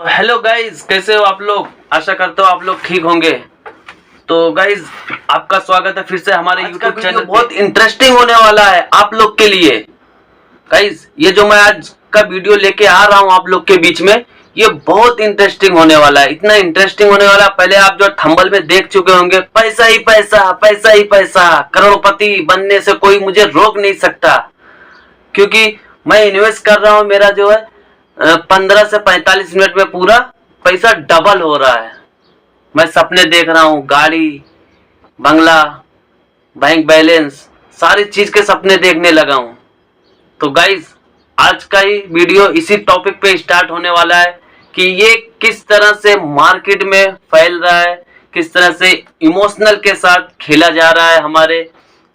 Hello guys, कैसे हो आप लोग। आशा करता हूँ आप लोग ठीक होंगे। तो गाइज, आपका स्वागत है फिर से हमारे यूट्यूब चैनल। बहुत इंटरेस्टिंग होने वाला है आप लोग के लिए। गाइज, ये जो मैं आज का वीडियो लेके आ रहा हूँ आप लोग के बीच में, ये बहुत इंटरेस्टिंग होने वाला है। इतना इंटरेस्टिंग होने वाला है, पहले आप जो थंबनेल में देख चुके होंगे, पैसा ही पैसा, पैसा ही पैसा, करोड़पति बनने से कोई मुझे रोक नहीं सकता, क्योंकि मैं इन्वेस्ट कर रहा हूँ। मेरा जो है 15 से 45 मिनट में पूरा पैसा डबल हो रहा है। मैं सपने देख रहा हूँ, गाड़ी, बंगला, बैंक बैलेंस, सारी चीज के सपने देखने लगा हूँ। तो गाइज, आज का ही वीडियो इसी टॉपिक पे स्टार्ट होने वाला है कि ये किस तरह से मार्केट में फैल रहा है, किस तरह से इमोशनल के साथ खेला जा रहा है हमारे,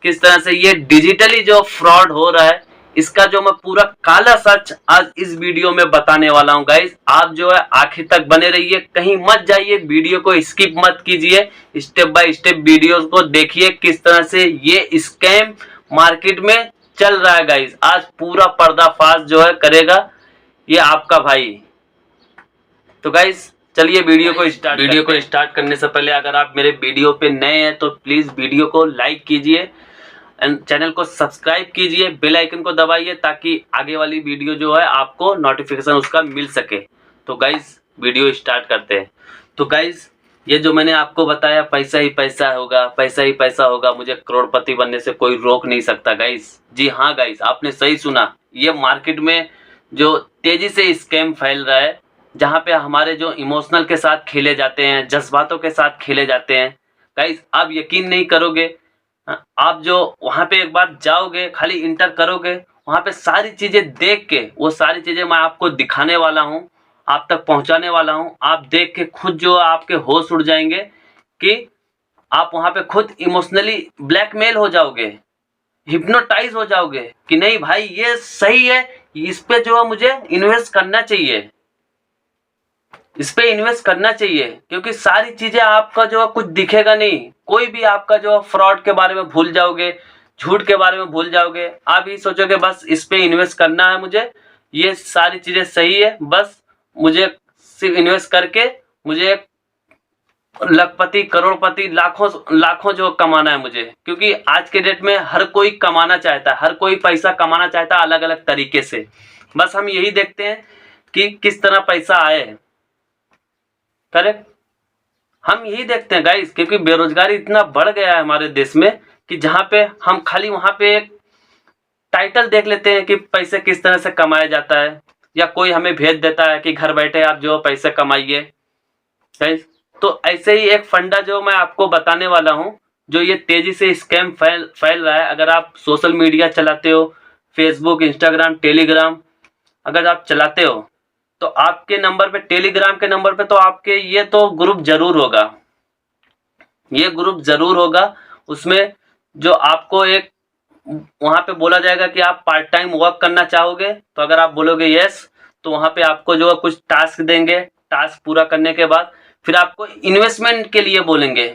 किस तरह से ये डिजिटली जो फ्रॉड हो रहा है, इसका जो मैं पूरा काला सच आज इस वीडियो में बताने वाला हूं। गाइस, आप जो है आखिर तक बने रहिए, कहीं मत जाइए, वीडियो को स्किप मत कीजिए, स्टेप बाय स्टेप वीडियो को देखिए किस तरह से ये स्कैम मार्केट में चल रहा है। गाइस, आज पूरा पर्दाफाश जो है करेगा ये आपका भाई। तो गाइस, चलिए वीडियो को स्टार्ट करने से पहले अगर आप मेरे वीडियो पे नए हैं तो प्लीज वीडियो को लाइक कीजिए एंड चैनल को सब्सक्राइब कीजिए, बेल आइकन को दबाइए ताकि आगे वाली वीडियो जो है आपको नोटिफिकेशन उसका मिल सके। तो गाइस, वीडियो स्टार्ट करते हैं। तो गाइस, ये जो मैंने आपको बताया, पैसा ही पैसा होगा, पैसा ही पैसा होगा, मुझे करोड़पति बनने से कोई रोक नहीं सकता। गाइस, जी हाँ गाइस, आपने सही सुना। ये मार्केट में जो तेजी से स्कैम फैल रहा है, जहाँ पे हमारे जो इमोशनल के साथ खेले जाते हैं, जज्बातों के साथ खेले जाते हैं। गाइस, आप यकीन नहीं करोगे, आप जो वहां पे एक बार जाओगे, खाली इंटर करोगे, वहां पे सारी चीजें देख के, वो सारी चीजें मैं आपको दिखाने वाला हूं, आप तक पहुंचाने वाला हूं। आप देख के खुद जो आपके होश उड़ जाएंगे कि आप वहां पे खुद इमोशनली ब्लैकमेल हो जाओगे, हिप्नोटाइज हो जाओगे कि नहीं भाई ये सही है, इस पे जो है मुझे इन्वेस्ट करना चाहिए, इस पे इन्वेस्ट करना चाहिए, क्योंकि सारी चीजें आपका जो है कुछ दिखेगा नहीं। कोई भी आपका जो फ्रॉड के बारे में भूल जाओगे, झूठ के बारे में भूल जाओगे। आप ये सोचोगे बस इस पे इन्वेस्ट करना है मुझे, ये सारी चीजें सही है, बस मुझे सिर्फ इन्वेस्ट करके मुझे लखपति, करोड़पति, लाखों लाखों जो कमाना है मुझे। क्योंकि आज के डेट में हर कोई कमाना चाहता है, हर कोई पैसा कमाना चाहता है अलग अलग तरीके से। बस हम यही देखते हैं कि किस तरह पैसा आए। करेक्ट, हम यही देखते हैं गाइस, क्योंकि बेरोजगारी इतना बढ़ गया है हमारे देश में कि जहां पे हम खाली वहां पे एक टाइटल देख लेते हैं कि पैसे किस तरह से कमाया जाता है, या कोई हमें भेज देता है कि घर बैठे आप जो पैसे कमाइए। गाइस, तो ऐसे ही एक फंडा जो मैं आपको बताने वाला हूं, जो ये तेजी से स्कैम फैल रहा है। अगर आप सोशल मीडिया चलाते हो, फेसबुक, इंस्टाग्राम, टेलीग्राम अगर आप चलाते हो, तो आपके नंबर पे, टेलीग्राम के नंबर पे तो आपके ये तो ग्रुप जरूर होगा, ये ग्रुप जरूर होगा। उसमें जो आपको एक वहां पे बोला जाएगा कि आप पार्ट टाइम वर्क करना चाहोगे, तो अगर आप बोलोगे यस, तो वहां पे आपको जो है कुछ टास्क देंगे। टास्क पूरा करने के बाद फिर आपको इन्वेस्टमेंट के लिए बोलेंगे।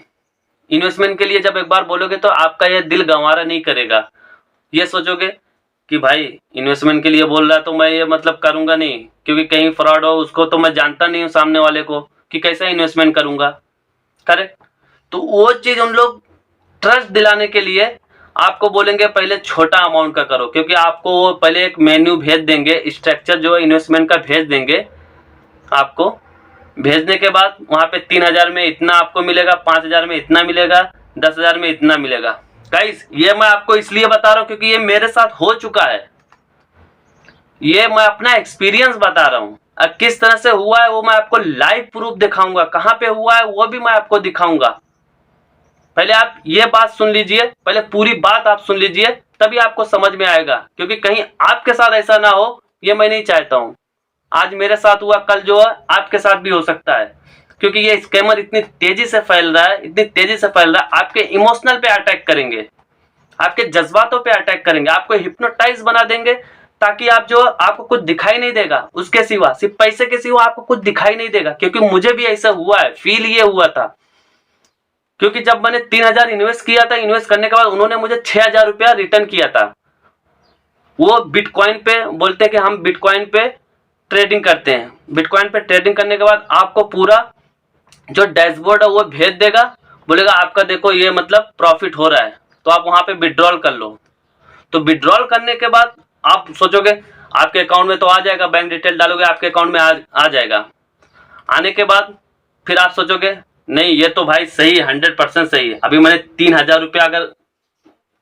इन्वेस्टमेंट के लिए जब एक बार बोलोगे तो आपका यह दिल गंवारा नहीं करेगा। ये सोचोगे कि भाई इन्वेस्टमेंट के लिए बोल रहा है तो मैं ये मतलब करूंगा नहीं, क्योंकि कहीं फ्रॉड हो, उसको तो मैं जानता नहीं हूं सामने वाले को, कि कैसा इन्वेस्टमेंट करूंगा। करेक्ट, तो वो चीज उन लोग ट्रस्ट दिलाने के लिए आपको बोलेंगे पहले छोटा अमाउंट का करो, क्योंकि आपको वो पहले एक मेन्यू भेज देंगे, स्ट्रक्चर जो है इन्वेस्टमेंट का भेज देंगे आपको। भेजने के बाद वहां पे 3000 में इतना आपको मिलेगा, 5000 में इतना मिलेगा, 10,000 में इतना मिलेगा। गाइस, ये मैं आपको इसलिए बता रहा हूं क्योंकि ये मेरे साथ हो चुका है, ये मैं अपना एक्सपीरियंस बता रहा हूं। अब किस तरह से हुआ है वो मैं आपको लाइव प्रूफ दिखाऊंगा, कहां पे हुआ है वो भी मैं आपको दिखाऊंगा। पहले आप ये बात सुन लीजिए, पहले पूरी बात आप सुन लीजिए, तभी आपको समझ में आएगा, क्योंकि कहीं आपके साथ ऐसा ना हो, ये मैं नहीं चाहता हूं। आज मेरे साथ हुआ, कल जो है आपके साथ भी हो सकता है, क्योंकि ये स्कैमर इतनी तेजी से फैल रहा है, इतनी तेजी से फैल रहा है। आपके इमोशनल पे अटैक करेंगे, आपके जज्बातों पे अटैक करेंगे, आपको हिप्नोटाइज बना देंगे, ताकि आप जो, आपको कुछ दिखाई नहीं देगा उसके सिवा, सिर्फ पैसे के सिवा आपको कुछ दिखाई नहीं देगा। क्योंकि मुझे भी ऐसा हुआ है, फील ये हुआ था, क्योंकि जब मैंने 3000 इन्वेस्ट किया था, इन्वेस्ट करने के बाद उन्होंने मुझे 6000 रुपया रिटर्न किया था। वो बिटकॉइन पे बोलते कि हम बिटकॉइन पे ट्रेडिंग करते हैं, बिटकॉइन पे ट्रेडिंग करने के बाद आपको पूरा जो डैशबोर्ड है वो भेज देगा, बोलेगा आपका देखो ये मतलब प्रॉफिट हो रहा है, तो आप वहां पे विड्रॉल कर लो। तो विड्रॉल करने के बाद आप सोचोगे आपके अकाउंट में तो आ जाएगा, बैंक डिटेल डालोगे आपके अकाउंट में आ जाएगा। आने के बाद फिर आप सोचोगे नहीं ये तो भाई सही है, 100% सही है। अभी मैंने 3,000 रुपया अगर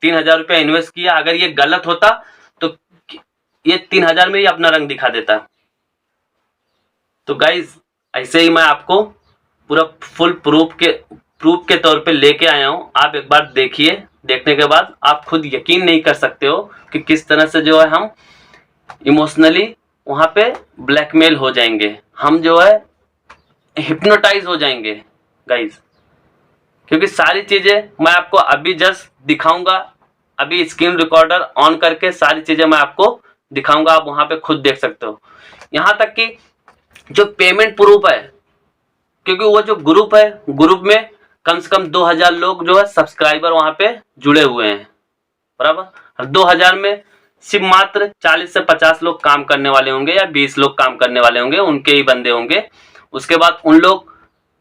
3,000 रुपया इन्वेस्ट किया, अगर ये गलत होता तो ये 3,000 में ही अपना रंग दिखा देता। तो गाइज ऐसे ही मैं आपको पूरा फुल प्रूफ के तौर पे लेके आया हूं। आप एक बार देखिए, देखने के बाद आप खुद यकीन नहीं कर सकते हो कि किस तरह से जो है हम इमोशनली वहां पे ब्लैकमेल हो जाएंगे, हम जो है हिप्नोटाइज हो जाएंगे गाइज। क्योंकि सारी चीजें मैं आपको अभी जस्ट दिखाऊंगा, अभी स्क्रीन रिकॉर्डर ऑन करके सारी चीजें मैं आपको दिखाऊंगा, आप वहां पे खुद देख सकते हो। यहां तक कि जो पेमेंट प्रूफ है, क्योंकि वो जो ग्रुप है, ग्रुप में कम से कम 2,000 लोग जो है सब्सक्राइबर वहां पे जुड़े हुए हैं, बराबर। 2,000 में सिर्फ मात्र 40 से 50 लोग काम करने वाले होंगे या 20 लोग काम करने वाले होंगे, उनके ही बंदे होंगे। उसके बाद उन लोग,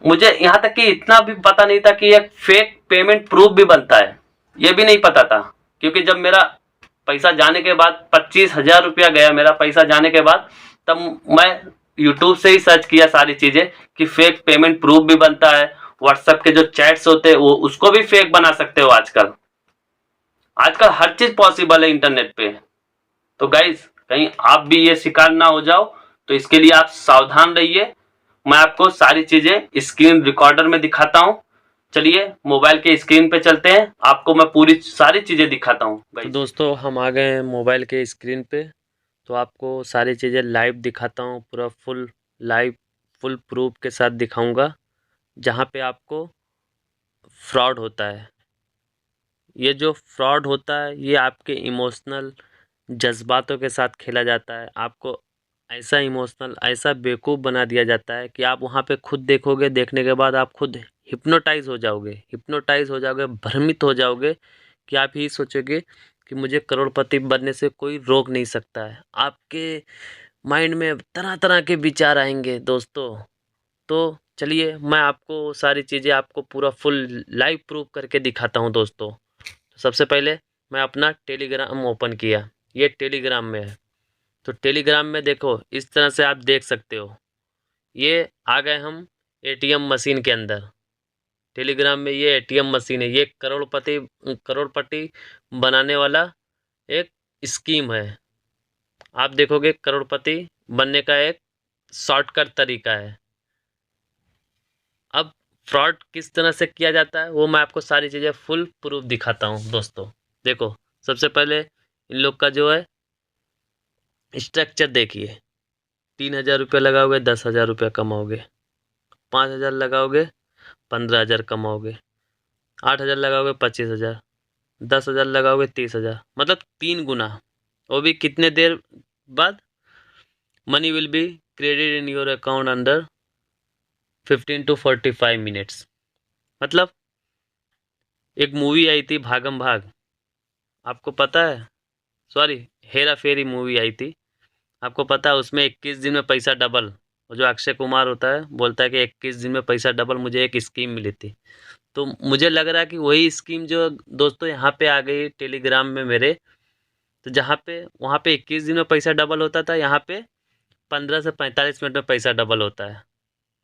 मुझे यहाँ तक कि इतना भी पता नहीं था कि एक फेक पेमेंट प्रूफ भी बनता है, ये भी नहीं पता था। क्योंकि जब मेरा पैसा जाने के बाद 25,000 रुपया गया मेरा पैसा जाने के बाद, तब मैं यूट्यूब से ही सर्च किया सारी चीजें कि फेक पेमेंट प्रूफ भी बनता है। व्हाट्सएप के जो चैट्स होते हैं वो उसको भी फेक बना सकते हो आजकल। आजकल हर चीज पॉसिबल है इंटरनेट पे। तो गाइज कहीं आप भी ये शिकार ना हो जाओ, तो इसके लिए आप सावधान रहिए। मैं आपको सारी चीजें स्क्रीन रिकॉर्डर में दिखाता हूं। चलिए मोबाइल के स्क्रीन पे चलते हैं, आपको मैं पूरी सारी चीजें दिखाता हूं। तो दोस्तों हम आ गए हैं मोबाइल के स्क्रीन पे, तो आपको सारी चीज़ें लाइव दिखाता हूँ, पूरा फुल लाइव फुल प्रूफ के साथ दिखाऊंगा। जहाँ पे आपको फ्रॉड होता है, ये जो फ्रॉड होता है ये आपके इमोशनल जज्बातों के साथ खेला जाता है। आपको ऐसा इमोशनल, ऐसा बेवकूफ़ बना दिया जाता है कि आप वहाँ पे खुद देखोगे, देखने के बाद आप खुद हिप्नोटाइज हो जाओगे, भ्रमित हो जाओगे कि आप यही सोचोगे कि मुझे करोड़पति बनने से कोई रोक नहीं सकता है। आपके माइंड में तरह तरह के विचार आएंगे दोस्तों। तो चलिए मैं आपको सारी चीज़ें आपको पूरा फुल लाइव प्रूफ करके दिखाता हूँ दोस्तों। तो सबसे पहले मैं अपना टेलीग्राम ओपन किया, ये टेलीग्राम में है। तो टेलीग्राम में देखो इस तरह से आप देख सकते हो, ये आ गए हम एटीएम मशीन के अंदर। टेलीग्राम में ये एटीएम मशीन है, ये करोड़पति बनाने वाला एक स्कीम है। आप देखोगे करोड़पति बनने का एक शॉर्टकट तरीका है। अब फ्रॉड किस तरह से किया जाता है वो मैं आपको सारी चीज़ें फुल प्रूफ दिखाता हूँ दोस्तों। देखो सबसे पहले इन लोग का जो है स्ट्रक्चर देखिए। 3,000 रुपये लगाओगे 10,000 रुपया कमाओगे, 5,000 लगाओगे 15,000 कमाओगे, 8,000 लगाओगे 25,000, 10,000 लगाओगे 30,000, मतलब 3 गुना। वो भी कितने देर बाद? Money will be credit in your account under 15 to 45 minutes. मतलब एक मूवी आई थी भागम भाग, आपको पता है? सॉरी, हेरा फेरी मूवी आई थी, आपको पता है? उसमें 21 दिन में पैसा डबल, और जो अक्षय कुमार होता है बोलता है कि 21 दिन में पैसा डबल, मुझे एक स्कीम मिली थी। तो मुझे लग रहा है कि वही स्कीम जो दोस्तों यहाँ पे आ गई टेलीग्राम में मेरे। तो जहाँ पे वहाँ पे 21 दिन में पैसा डबल होता था, यहाँ पे 15 से 45 मिनट में पैसा डबल होता है।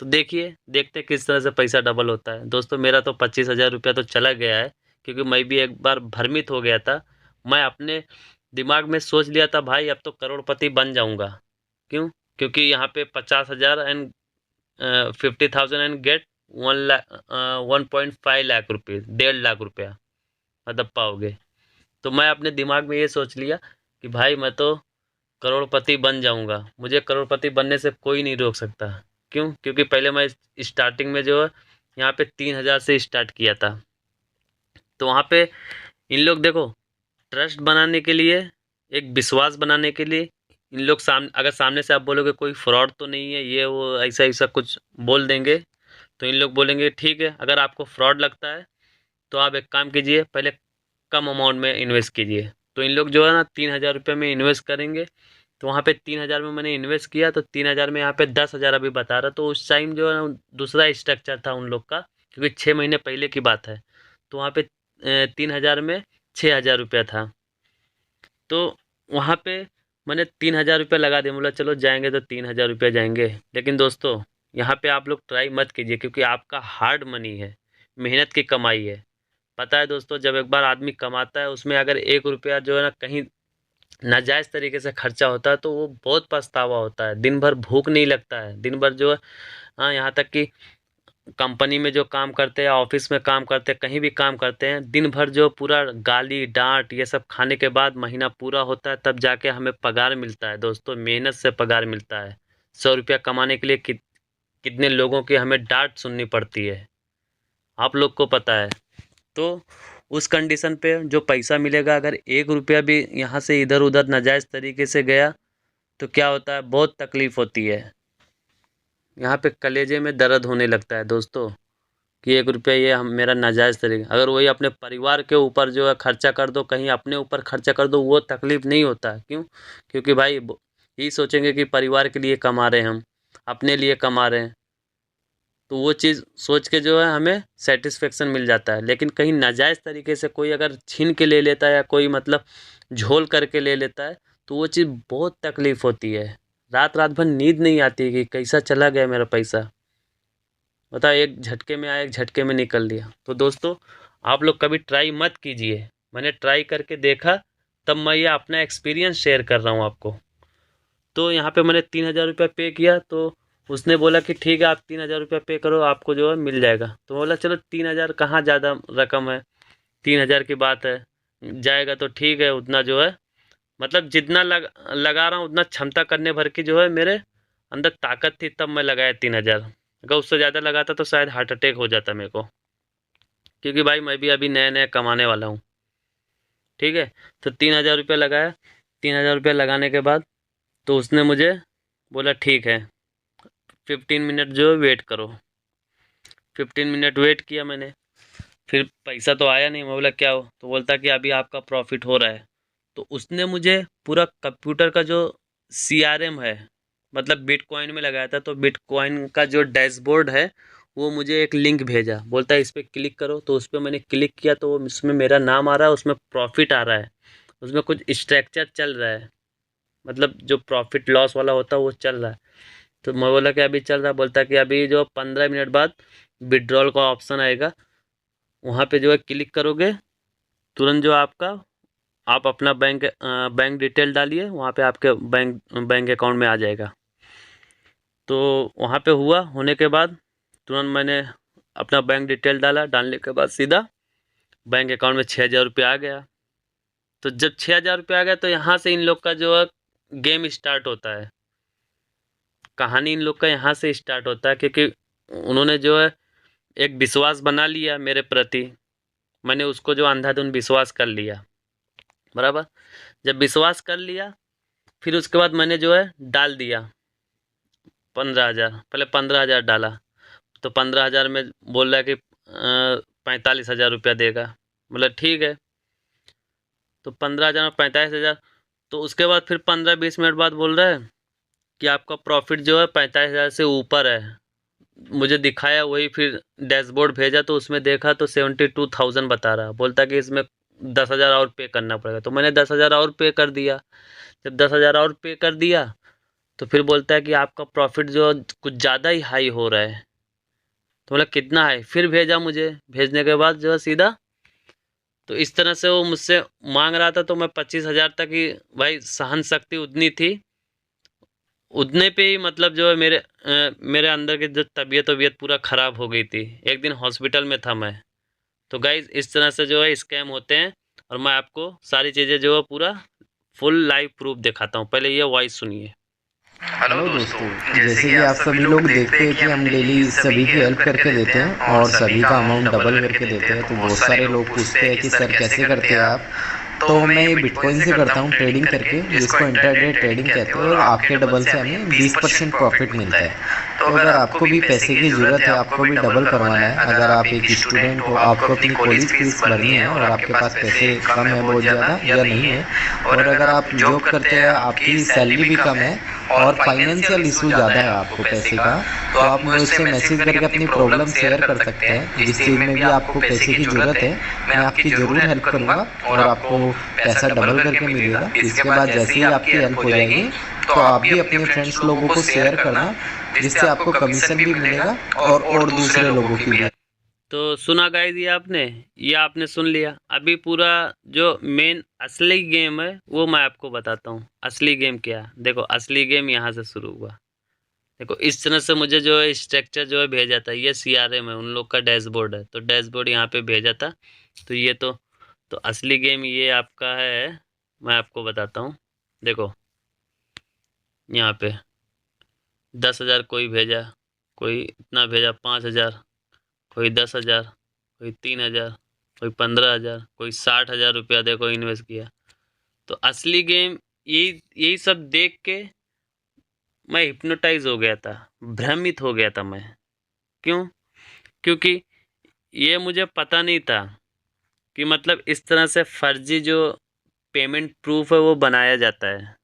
तो देखिए, देखते हैं किस तरह से पैसा डबल होता है दोस्तों। मेरा तो 25,000 रुपया तो चला गया है, क्योंकि मैं भी एक बार भ्रमित हो गया था। मैं अपने दिमाग में सोच लिया था भाई अब तो करोड़पति बन जाऊंगा। क्यों? क्योंकि यहाँ पे 50,000 एंड 50,000 एंड गेट 1.5 लाख रुपये, 1.5 लाख रुपया मतलब पाओगे। तो मैं अपने दिमाग में ये सोच लिया कि भाई मैं तो करोड़पति बन जाऊंगा, मुझे करोड़पति बनने से कोई नहीं रोक सकता। क्यों? क्योंकि पहले मैं स्टार्टिंग में जो है यहाँ पे 3,000 से स्टार्ट किया था। तो वहाँ पे इन लोग देखो, ट्रस्ट बनाने के लिए, एक विश्वास बनाने के लिए इन लोग अगर सामने से आप बोलोगे कोई फ्रॉड तो नहीं है, ये वो ऐसा ऐसा कुछ बोल देंगे, तो इन लोग बोलेंगे ठीक है, अगर आपको फ्रॉड लगता है तो आप एक काम कीजिए, पहले कम अमाउंट में इन्वेस्ट कीजिए। तो इन लोग जो है ना 3,000 रुपये में इन्वेस्ट करेंगे, तो वहाँ पे 3,000 में मैंने इन्वेस्ट किया, तो 3,000 में यहाँ पे 10,000 अभी बता रहा। तो उस टाइम जो है ना दूसरा स्ट्रक्चर था उन लोग का, क्योंकि 6 महीने पहले की बात है। तो वहाँ पे 3,000 में 6,000 रुपया था। तो वहाँ पे मैंने 3,000 रुपया लगा दिया, बोला चलो जाएंगे तो 3,000 रुपया जाएंगे। लेकिन दोस्तों यहाँ पे आप लोग ट्राई मत कीजिए, क्योंकि आपका हार्ड मनी है, मेहनत की कमाई है। पता है दोस्तों, जब एक बार आदमी कमाता है उसमें अगर 1 रुपया जो है ना कहीं नाजायज़ तरीके से खर्चा होता है तो वो बहुत पछतावा होता है। दिन भर भूख नहीं लगता है, दिन भर जो है हाँ, यहाँ तक कि कंपनी में जो काम करते हैं, ऑफिस में काम करते हैं, कहीं भी काम करते हैं, दिन भर जो पूरा गाली डांट ये सब खाने के बाद महीना पूरा होता है, तब जाके हमें पगार मिलता है। दोस्तों मेहनत से पगार मिलता है। 100 रुपया कमाने के लिए कितने लोगों की हमें डांट सुननी पड़ती है, आप लोग को पता है। तो उस कंडीशन पे जो पैसा मिलेगा, अगर 1 रुपया भी यहाँ से इधर उधर नाजायज़ तरीके से गया तो क्या होता है, बहुत तकलीफ़ होती है। यहाँ पे कलेजे में दर्द होने लगता है दोस्तों, कि 1 रुपया ये हम मेरा नाजायज़ तरीके, अगर वही अपने परिवार के ऊपर जो है खर्चा कर दो, कहीं अपने ऊपर खर्चा कर दो, वो तकलीफ़ नहीं होता है। क्यों? क्योंकि भाई यही सोचेंगे कि परिवार के लिए कमा रहे हैं, हम अपने लिए कमा रहे हैं, तो वो चीज़ सोच के जो है हमें सेटिस्फेक्शन मिल जाता है। लेकिन कहीं नाजायज़ तरीके से कोई अगर छीन के ले लेता है या कोई मतलब झोल करके ले लेता है, तो वो चीज़ बहुत तकलीफ़ होती है। रात रात भर नींद नहीं आती कि कैसा चला गया मेरा पैसा। बताओ, एक झटके में आया, एक झटके में निकल लिया। तो दोस्तों आप लोग कभी ट्राई मत कीजिए। मैंने ट्राई करके देखा, तब मैं ये अपना एक्सपीरियंस शेयर कर रहा हूँ आपको। तो यहाँ पे मैंने 3,000 रुपया पे किया, तो उसने बोला कि ठीक है आप 3,000 रुपया पे करो, आपको जो है मिल जाएगा। तो बोला चलो 3,000 कहाँ ज़्यादा रकम है, 3,000 की बात है, जाएगा तो ठीक है। उतना जो है मतलब जितना लगा रहा हूँ उतना क्षमता करने भर की जो है मेरे अंदर ताकत थी, तब मैं लगाया 3,000। अगर उससे ज़्यादा लगाता तो शायद हार्ट अटैक हो जाता मेरे को, क्योंकि भाई मैं भी अभी नया नया कमाने वाला हूँ। ठीक है, तो 3,000 रुपया लगाया। 3,000 रुपया लगाने के बाद तो उसने मुझे बोला ठीक है 15 मिनट जो है वेट करो। 15 मिनट वेट किया मैंने, फिर पैसा तो आया नहीं। मैं बोला क्या हो, तो बोलता कि अभी आपका प्रॉफिट हो रहा है। तो उसने मुझे पूरा कंप्यूटर का जो CRM है, मतलब बिटकॉइन में लगाया था, तो बिटकॉइन का जो डैशबोर्ड है वो मुझे एक लिंक भेजा, बोलता है इस पर क्लिक करो। तो उस पर मैंने क्लिक किया, तो उसमें मेरा नाम आ रहा है, उसमें प्रॉफिट आ रहा है, उसमें कुछ स्ट्रक्चर चल रहा है, मतलब जो प्रॉफिट लॉस वाला होता है वो चल रहा है। तो मैं बोला कि अभी चल रहा है। बोलता है कि अभी जो 15 मिनट बाद विड्रॉल का ऑप्शन आएगा, वहाँ पे जो है क्लिक करोगे, तुरंत जो आप अपना बैंक डिटेल डालिए, वहाँ पे आपके बैंक अकाउंट में आ जाएगा। तो वहाँ पे हुआ, होने के बाद तुरंत मैंने अपना बैंक डिटेल डाला, डालने के बाद सीधा बैंक अकाउंट में 6,000 रुपया आ गया। तो जब 6,000 रुपया आ गया, तो यहाँ से इन लोग का जो है गेम स्टार्ट होता है, कहानी इन लोग का यहाँ से स्टार्ट होता है। क्योंकि उन्होंने जो है एक विश्वास बना लिया मेरे प्रति, मैंने उसको जो अंधाधुन विश्वास कर लिया, बराबर। जब विश्वास कर लिया, फिर उसके बाद मैंने जो है डाल दिया 15,000, पहले 15,000 डाला। तो 15,000 में बोल रहा है कि 45,000 रुपया देगा। बोला ठीक है, तो 15,000 में 45,000। तो उसके बाद फिर 15-20 मिनट बाद बोल रहा है कि आपका प्रॉफिट जो है 45,000 से ऊपर है। मुझे दिखाया वही, फिर डैशबोर्ड भेजा, तो उसमें देखा तो 72,000 बता रहा। बोलता कि इसमें 10,000 और पे करना पड़ेगा। तो मैंने 10,000 और पे कर दिया। जब 10,000 और पे कर दिया, तो फिर बोलता है कि आपका प्रॉफिट जो कुछ ज़्यादा ही हाई हो रहा है। तो बोला कितना हाई, फिर भेजा मुझे। भेजने के बाद जो है सीधा, तो इस तरह से वो मुझसे मांग रहा था। तो मैं 25,000 तक ही, भाई सहन शक्ति उतनी थी, उतने पे ही मतलब जो है मेरे अंदर की जो तबीयत पूरा ख़राब हो गई थी। एक दिन हॉस्पिटल में था मैं। तो गाइज़ इस तरह से जो है स्कैम होते हैं, और मैं आपको सारी चीज़ें जो है पूरा फुल लाइव प्रूफ दिखाता हूँ। पहले ये वॉइस सुनिए। हेलो दोस्तों, जैसे कि आप सभी लोग देखते हैं कि हम डेली सभी की हेल्प करके देते हैं और सभी का अमाउंट डबल करके देते हैं। तो बहुत सारे लोग पूछते हैं कि सर कैसे करते हैं आप, तो मैं बिटकॉइन से करता हूँ ट्रेडिंग करके, जिसको इंट्राडे ट्रेडिंग कहते हैं, और आपके डबल से हमें 20% प्रॉफिट मिलता है। तो अगर आपको भी पैसे की ज़रूरत है, आपको भी डबल करवाना है, अगर आप एक स्टूडेंट हो, आपको अपनी कॉलेज फीस भरनी है और आपके पास पैसे कम है बहुत ज़्यादा या नहीं है, और अगर आप जॉब करते हैं, आपकी सैलरी भी कम है और फाइनेंशियल इशू ज़्यादा है आपको पैसे का, तो आप मुझसे मैसेज करके अपनी प्रॉब्लम शेयर कर सकते हैं। जिस चीज़ में भी आपको पैसे की ज़रूरत है, मैं आपकी ज़रूर हेल्प करूँगा और आपको पैसा डबल करके मिलेगा। इसके बाद जैसे ही आपकी हेल्प हो जाएगी, तो आप भी अपने फ्रेंड्स लोगों को शेयर करना, जिससे आपको कमीशन भी मिलेगा और दूसरे लोगों की भी। तो सुना गाइस, ये आपने सुन लिया। अभी पूरा जो मेन असली गेम है वो मैं आपको बताता हूँ। असली गेम क्या है, देखो असली गेम यहाँ से शुरू हुआ। देखो इस तरह से मुझे जो है स्ट्रक्चर जो है भेजा था, ये CRM है, उन लोग का डैशबोर्ड है, तो डैशबोर्ड यहाँ पे भेजा था। तो ये तो असली गेम ये आपका है, मैं आपको बताता हूँ। देखो यहाँ पे 10,000 कोई भेजा, कोई इतना भेजा 5,000, कोई 10,000, कोई 3,000, कोई 15,000, कोई 60,000 रुपया देखो इन्वेस्ट किया। तो असली गेम यही सब देख के मैं हिप्नोटाइज हो गया था, भ्रमित हो गया था मैं। क्यों? क्योंकि ये मुझे पता नहीं था कि मतलब इस तरह से फर्जी जो पेमेंट प्रूफ है वो बनाया जाता है।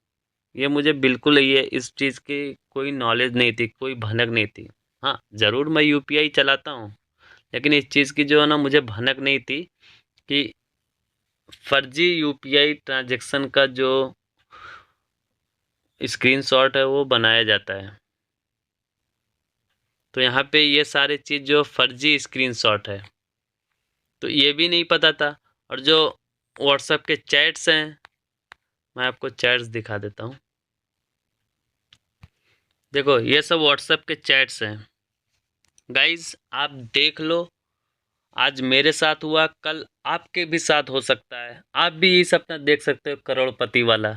ये मुझे बिल्कुल ये इस चीज़ की कोई नॉलेज नहीं थी, कोई भनक नहीं थी। हाँ ज़रूर मैं UPI चलाता हूँ, लेकिन इस चीज़ की जो है ना मुझे भनक नहीं थी कि फर्जी UPI ट्रांजैक्शन का जो स्क्रीनशॉट है वो बनाया जाता है। तो यहाँ पे ये सारी चीज़ जो फर्जी स्क्रीनशॉट है, तो ये भी नहीं पता था। और जो व्हाट्सएप के चैट्स हैं, मैं आपको चैट्स दिखा देता हूँ। देखो ये सब व्हाट्सएप के चैट्स हैं गाइस, आप देख लो। आज मेरे साथ हुआ, कल आपके भी साथ हो सकता है। आप भी ये सपना देख सकते हो करोड़पति वाला,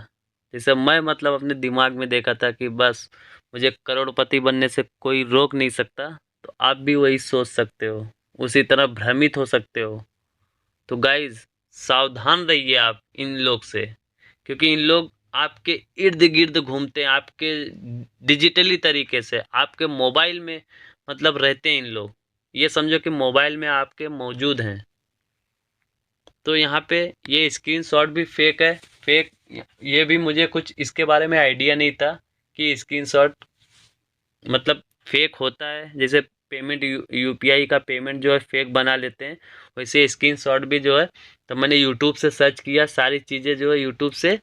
जैसे मैं मतलब अपने दिमाग में देखा था कि बस मुझे करोड़पति बनने से कोई रोक नहीं सकता। तो आप भी वही सोच सकते हो, उसी तरह भ्रमित हो सकते हो। तो गाइज सावधान रहिए आप इन लोग से, क्योंकि इन लोग आपके इर्द गिर्द घूमते हैं, आपके डिजिटली तरीके से आपके मोबाइल में मतलब रहते हैं इन लोग। ये समझो कि मोबाइल में आपके मौजूद हैं। तो यहाँ पे ये स्क्रीनशॉट भी फेक है। फेक ये भी मुझे कुछ इसके बारे में आइडिया नहीं था कि स्क्रीनशॉट मतलब फेक होता है। जैसे पेमेंट UPI का पेमेंट जो है फेक बना लेते हैं, वैसे स्क्रीनशॉट भी जो है। तो मैंने यूट्यूब से सर्च किया, सारी चीज़ें जो है यूट्यूब से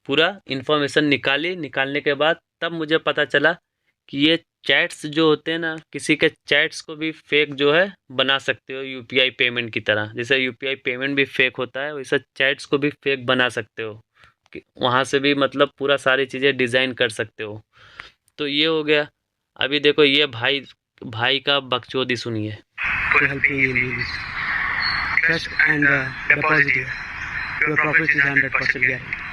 पूरा इन्फॉर्मेशन निकालने के बाद तब मुझे पता चला कि ये चैट्स जो होते हैं ना, किसी के चैट्स को भी फेक जो है बना सकते हो UPI पेमेंट की तरह। जैसे UPI पेमेंट भी फेक होता है, वैसे चैट्स को भी फेक बना सकते हो कि वहाँ से भी मतलब पूरा सारी चीज़ें डिज़ाइन कर सकते हो। तो ये हो गया। अभी देखो ये भाई का बकचोदी सुनिए। to help you in this. Trust and deposit here. Your profit is 100% guaranteed.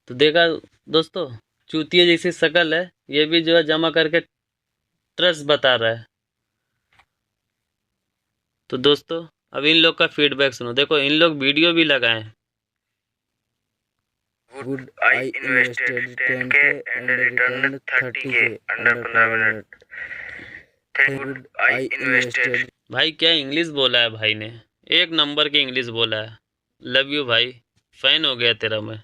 तो देखा दोस्तों, चूतिया जैसी शक्ल है, ये भी जो है जमा करके ट्रस्ट बता रहा है। तो दोस्तों अब इन लोग का फीडबैक सुनो। देखो इन लोग वीडियो भी लगाए। Good, I invested 10K and returned 30K under 15 minutes. Thank good, I invested. भाई क्या इंग्लिश बोला है भाई ने, एक नंबर की इंग्लिश बोला है। लव यू भाई, फैन हो गया तेरा मैं।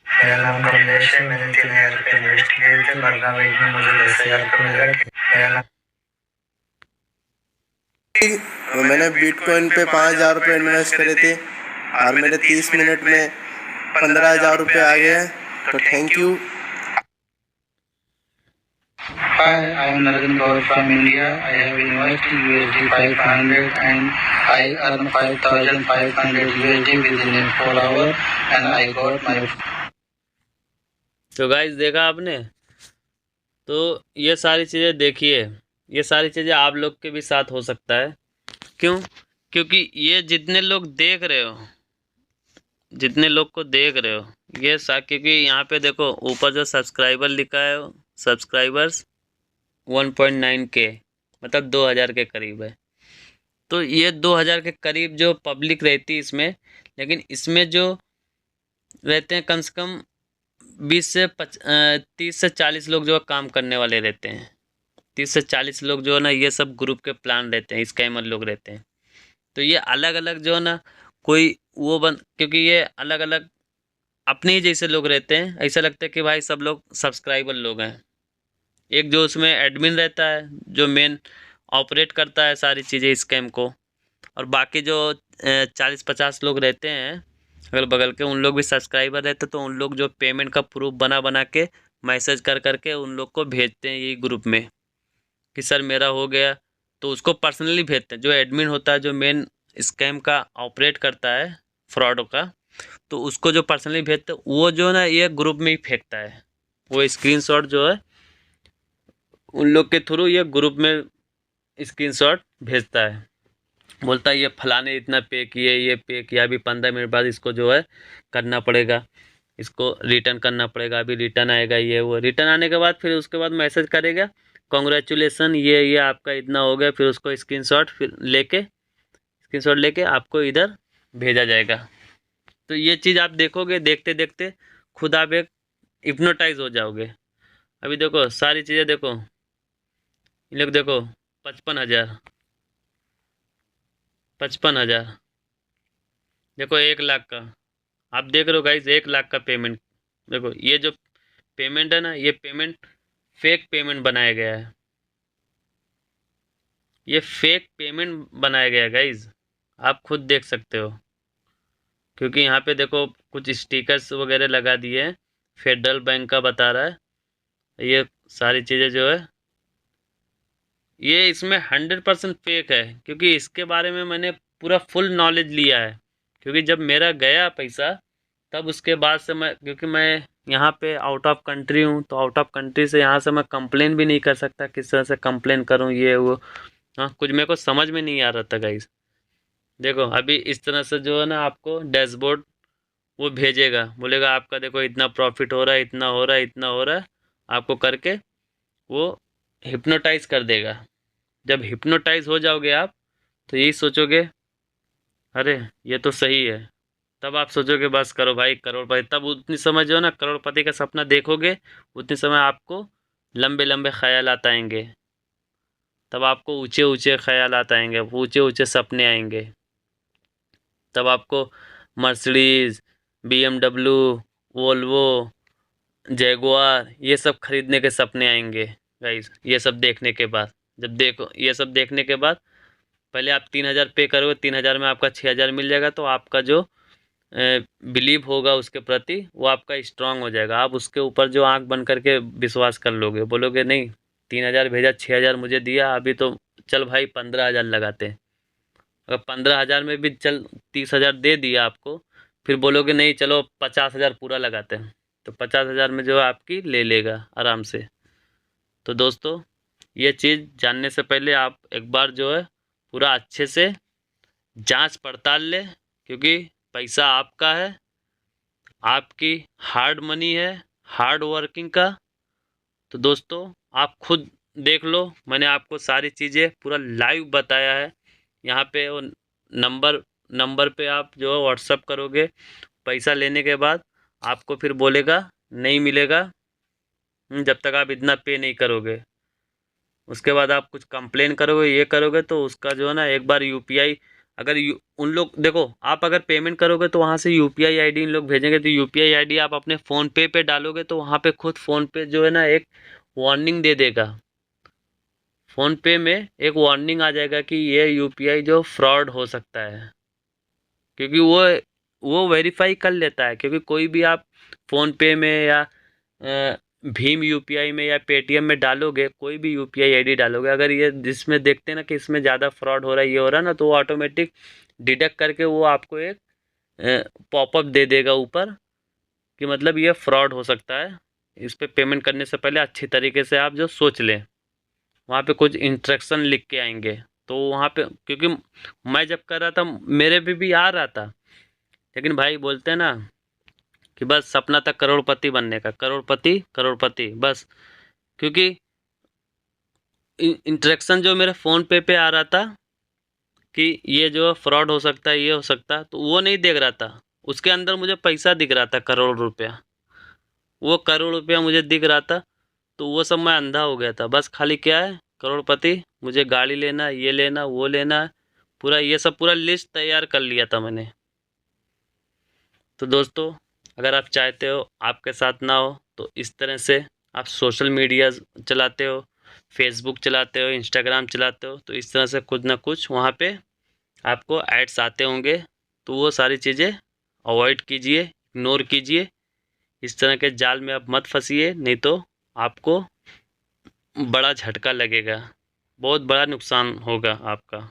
मेरा नाम कमलेश है, मैंने 3,000 रुपये इन्वेस्ट किए थे, 15 मिनट में मुझे 10,000 रुपये मिला। मैंने बिटकॉइन पे 5,000 रुपये इन्वेस्ट करे थे और मेरे 30 मिनट में 15,000 रुपये आ गए हैं, तो thank you. Hi, I am Narendra Gaur from India. I have invested USD 500 and I earned 5,500 USD within 4 hours and I got my. तो गाइस देखा आपने, तो ये सारी चीज़ें देखिए, ये सारी चीज़ें आप लोग के भी साथ हो सकता है। क्यों? क्योंकि ये जितने लोग देख रहे हो, जितने लोग को देख रहे हो ये क्योंकि यहाँ पे देखो ऊपर जो सब्सक्राइबर लिखा है, सब्सक्राइबर्स 1.9K मतलब 2,000 के करीब है। तो ये 2000 के करीब जो पब्लिक रहती है इसमें, लेकिन इसमें जो रहते हैं कम से कम 30 से 40 लोग जो काम करने वाले रहते हैं। 30 से 40 लोग जो है ना, ये सब ग्रुप के प्लान रहते हैं, स्कैमर लोग रहते हैं। तो ये अलग अलग जो है ना, कोई वो क्योंकि ये अलग अलग अपने ही जैसे लोग रहते हैं। ऐसा लगता है कि भाई सब लोग सब्सक्राइबर लोग हैं। एक जो उसमें एडमिन रहता है, जो मेन ऑपरेट करता है सारी चीज़ें स्कैम को, और बाकी जो 40-50 लोग रहते हैं अगल बगल के, उन लोग भी सब्सक्राइबर रहते हैं। तो उन लोग जो पेमेंट का प्रूफ बना बना के मैसेज कर करके उन लोग को भेजते हैं यही ग्रुप में कि सर मेरा हो गया। तो उसको पर्सनली भेजते हैं, जो एडमिन होता है, जो मेन स्कैम का ऑपरेट करता है फ्रॉड का, तो उसको जो पर्सनली भेजते हैं वो जो है ना, ये ग्रुप में ही फेंकता है। वो स्क्रीनशॉट जो है उन लोग के थ्रू ये ग्रुप में स्क्रीनशॉट भेजता है, बोलता है ये फलाने इतना पे किए, ये पे किया, अभी 15 मिनट बाद इसको जो है करना पड़ेगा, इसको रिटर्न करना पड़ेगा, अभी रिटर्न आएगा। ये वो रिटर्न आने के बाद फिर उसके बाद मैसेज करेगा कॉन्ग्रेचुलेसन, ये आपका इतना हो गया। फिर उसको स्क्रीनशॉट लेके आपको इधर भेजा जाएगा। तो ये चीज़ आप देखोगे, देखते देखते खुद आप एक हिप्नोटाइज हो जाओगे। अभी देखो सारी चीज़ें देखो, ये लोग देखो 55,000 देखो 1 लाख का। आप देख रहे हो गाइस 1 लाख का पेमेंट। देखो ये जो पेमेंट है ना, ये पेमेंट फेक पेमेंट बनाया गया है। ये फेक पेमेंट बनाया गया है गाइस, आप खुद देख सकते हो। क्योंकि यहाँ पे देखो कुछ स्टिकर्स वगैरह लगा दिए हैं, फेडरल बैंक का बता रहा है। ये सारी चीज़ें जो है ये इसमें 100% फेक है, क्योंकि इसके बारे में मैंने पूरा फुल नॉलेज लिया है। क्योंकि जब मेरा गया पैसा, तब उसके बाद से क्योंकि मैं यहाँ पे आउट ऑफ कंट्री हूँ, तो आउट ऑफ कंट्री से यहाँ से मैं कंप्लेन भी नहीं कर सकता, किस तरह से कंप्लेन करूँ ये वो। हाँ, कुछ मेरे को समझ में नहीं आ रहा था गाइस। देखो अभी इस तरह से जो है ना, आपको डैशबोर्ड वो भेजेगा, बोलेगा आपका देखो इतना प्रॉफिट हो रहा है, इतना हो रहा है, इतना हो रहा है, आपको करके वो हिप्नोटाइज कर देगा। जब हिप्नोटाइज हो जाओगे आप, तो यही सोचोगे अरे ये तो सही है। तब आप सोचोगे बस करो भाई करोड़पति। तब उतनी समय जो है ना, करोड़पति का सपना देखोगे, उतनी समय आपको लंबे लंबे ख्यालात आएंगे। तब आपको ऊंचे ऊंचे ख्यालात आएंगे, ऊंचे ऊंचे सपने आएंगे। तब आपको मर्सिडीज, BMW, वोल्वो, जैगुआर ये सब खरीदने के सपने आएंगे गाइस। ये सब देखने के बाद, जब देखो ये सब देखने के बाद, पहले आप 3,000 पे करोगे, 3,000 में आपका 6,000 मिल जाएगा। तो आपका जो बिलीव होगा उसके प्रति, वो आपका स्ट्रांग हो जाएगा। आप उसके ऊपर जो आंख बंद करके विश्वास कर लोगे, बोलोगे नहीं 3,000 भेजा, 6,000 मुझे दिया, अभी तो चल भाई 15,000 लगाते हैं। अगर 15,000 में भी चल 30,000 दे दिया आपको, फिर बोलोगे नहीं चलो 50,000 पूरा लगाते हैं, तो 50,000 में जो है आपकी ले लेगा आराम से। तो दोस्तों ये चीज़ जानने से पहले आप एक बार जो है पूरा अच्छे से जांच पड़ताल ले, क्योंकि पैसा आपका है, आपकी हार्ड मनी है, हार्ड वर्किंग का। तो दोस्तों आप खुद देख लो, मैंने आपको सारी चीज़ें पूरा लाइव बताया है। यहाँ पे वो नंबर पे आप जो है व्हाट्सअप करोगे, पैसा लेने के बाद आपको फिर बोलेगा नहीं मिलेगा जब तक आप इतना पे नहीं करोगे। उसके बाद आप कुछ कंप्लेन करोगे, ये करोगे, तो उसका जो है ना एक बार UPI, अगर उन लोग देखो, आप अगर पेमेंट करोगे तो वहाँ से UPI ID इन लोग भेजेंगे। तो UPI ID आप अपने फ़ोन पे डालोगे, तो वहाँ पे खुद फ़ोन पे जो है ना एक वार्निंग दे देगा। फ़ोन पे में एक वार्निंग आ जाएगा कि ये UPI जो फ्रॉड हो सकता है, क्योंकि वो वेरीफाई कर लेता है। क्योंकि कोई भी आप फ़ोन पे में या भीम UPI में या पेटीएम में डालोगे, कोई भी UPI ID डालोगे, अगर ये जिसमें देखते हैं ना कि इसमें ज़्यादा फ्रॉड हो रहा है, ये हो रहा है ना, तो वो ऑटोमेटिक डिडक्ट करके वो आपको एक पॉपअप दे देगा ऊपर कि मतलब ये फ्रॉड हो सकता है। इस पर पेमेंट करने से पहले अच्छी तरीके से आप जो सोच लें। वहाँ पे कुछ इंस्ट्रक्शन लिख के आएंगे, तो वहाँ पे, क्योंकि मैं जब कर रहा था मेरे भी आ रहा था, लेकिन भाई बोलते हैं ना कि बस सपना था करोड़पति बनने का, करोड़पति बस। क्योंकि इंट्रैक्शन जो मेरे फ़ोन पे आ रहा था कि ये जो फ्रॉड हो सकता है, ये हो सकता है, तो वो नहीं देख रहा था। उसके अंदर मुझे पैसा दिख रहा था, करोड़ रुपया। वो करोड़ रुपया मुझे दिख रहा था, तो वो सब मैं अंधा हो गया था। बस खाली क्या है, करोड़पति, मुझे गाड़ी लेना है, ये लेना, वो लेना है, पूरा ये सब पूरा लिस्ट तैयार कर लिया था मैंने। तो दोस्तों, अगर आप चाहते हो आपके साथ ना हो, तो इस तरह से आप सोशल मीडिया चलाते हो, फेसबुक चलाते हो, इंस्टाग्राम चलाते हो, तो इस तरह से कुछ ना कुछ वहाँ पे आपको एड्स आते होंगे। तो वो सारी चीज़ें अवॉइड कीजिए, इग्नोर कीजिए। इस तरह के जाल में आप मत फंसिए, नहीं तो आपको बड़ा झटका लगेगा, बहुत बड़ा नुकसान होगा आपका।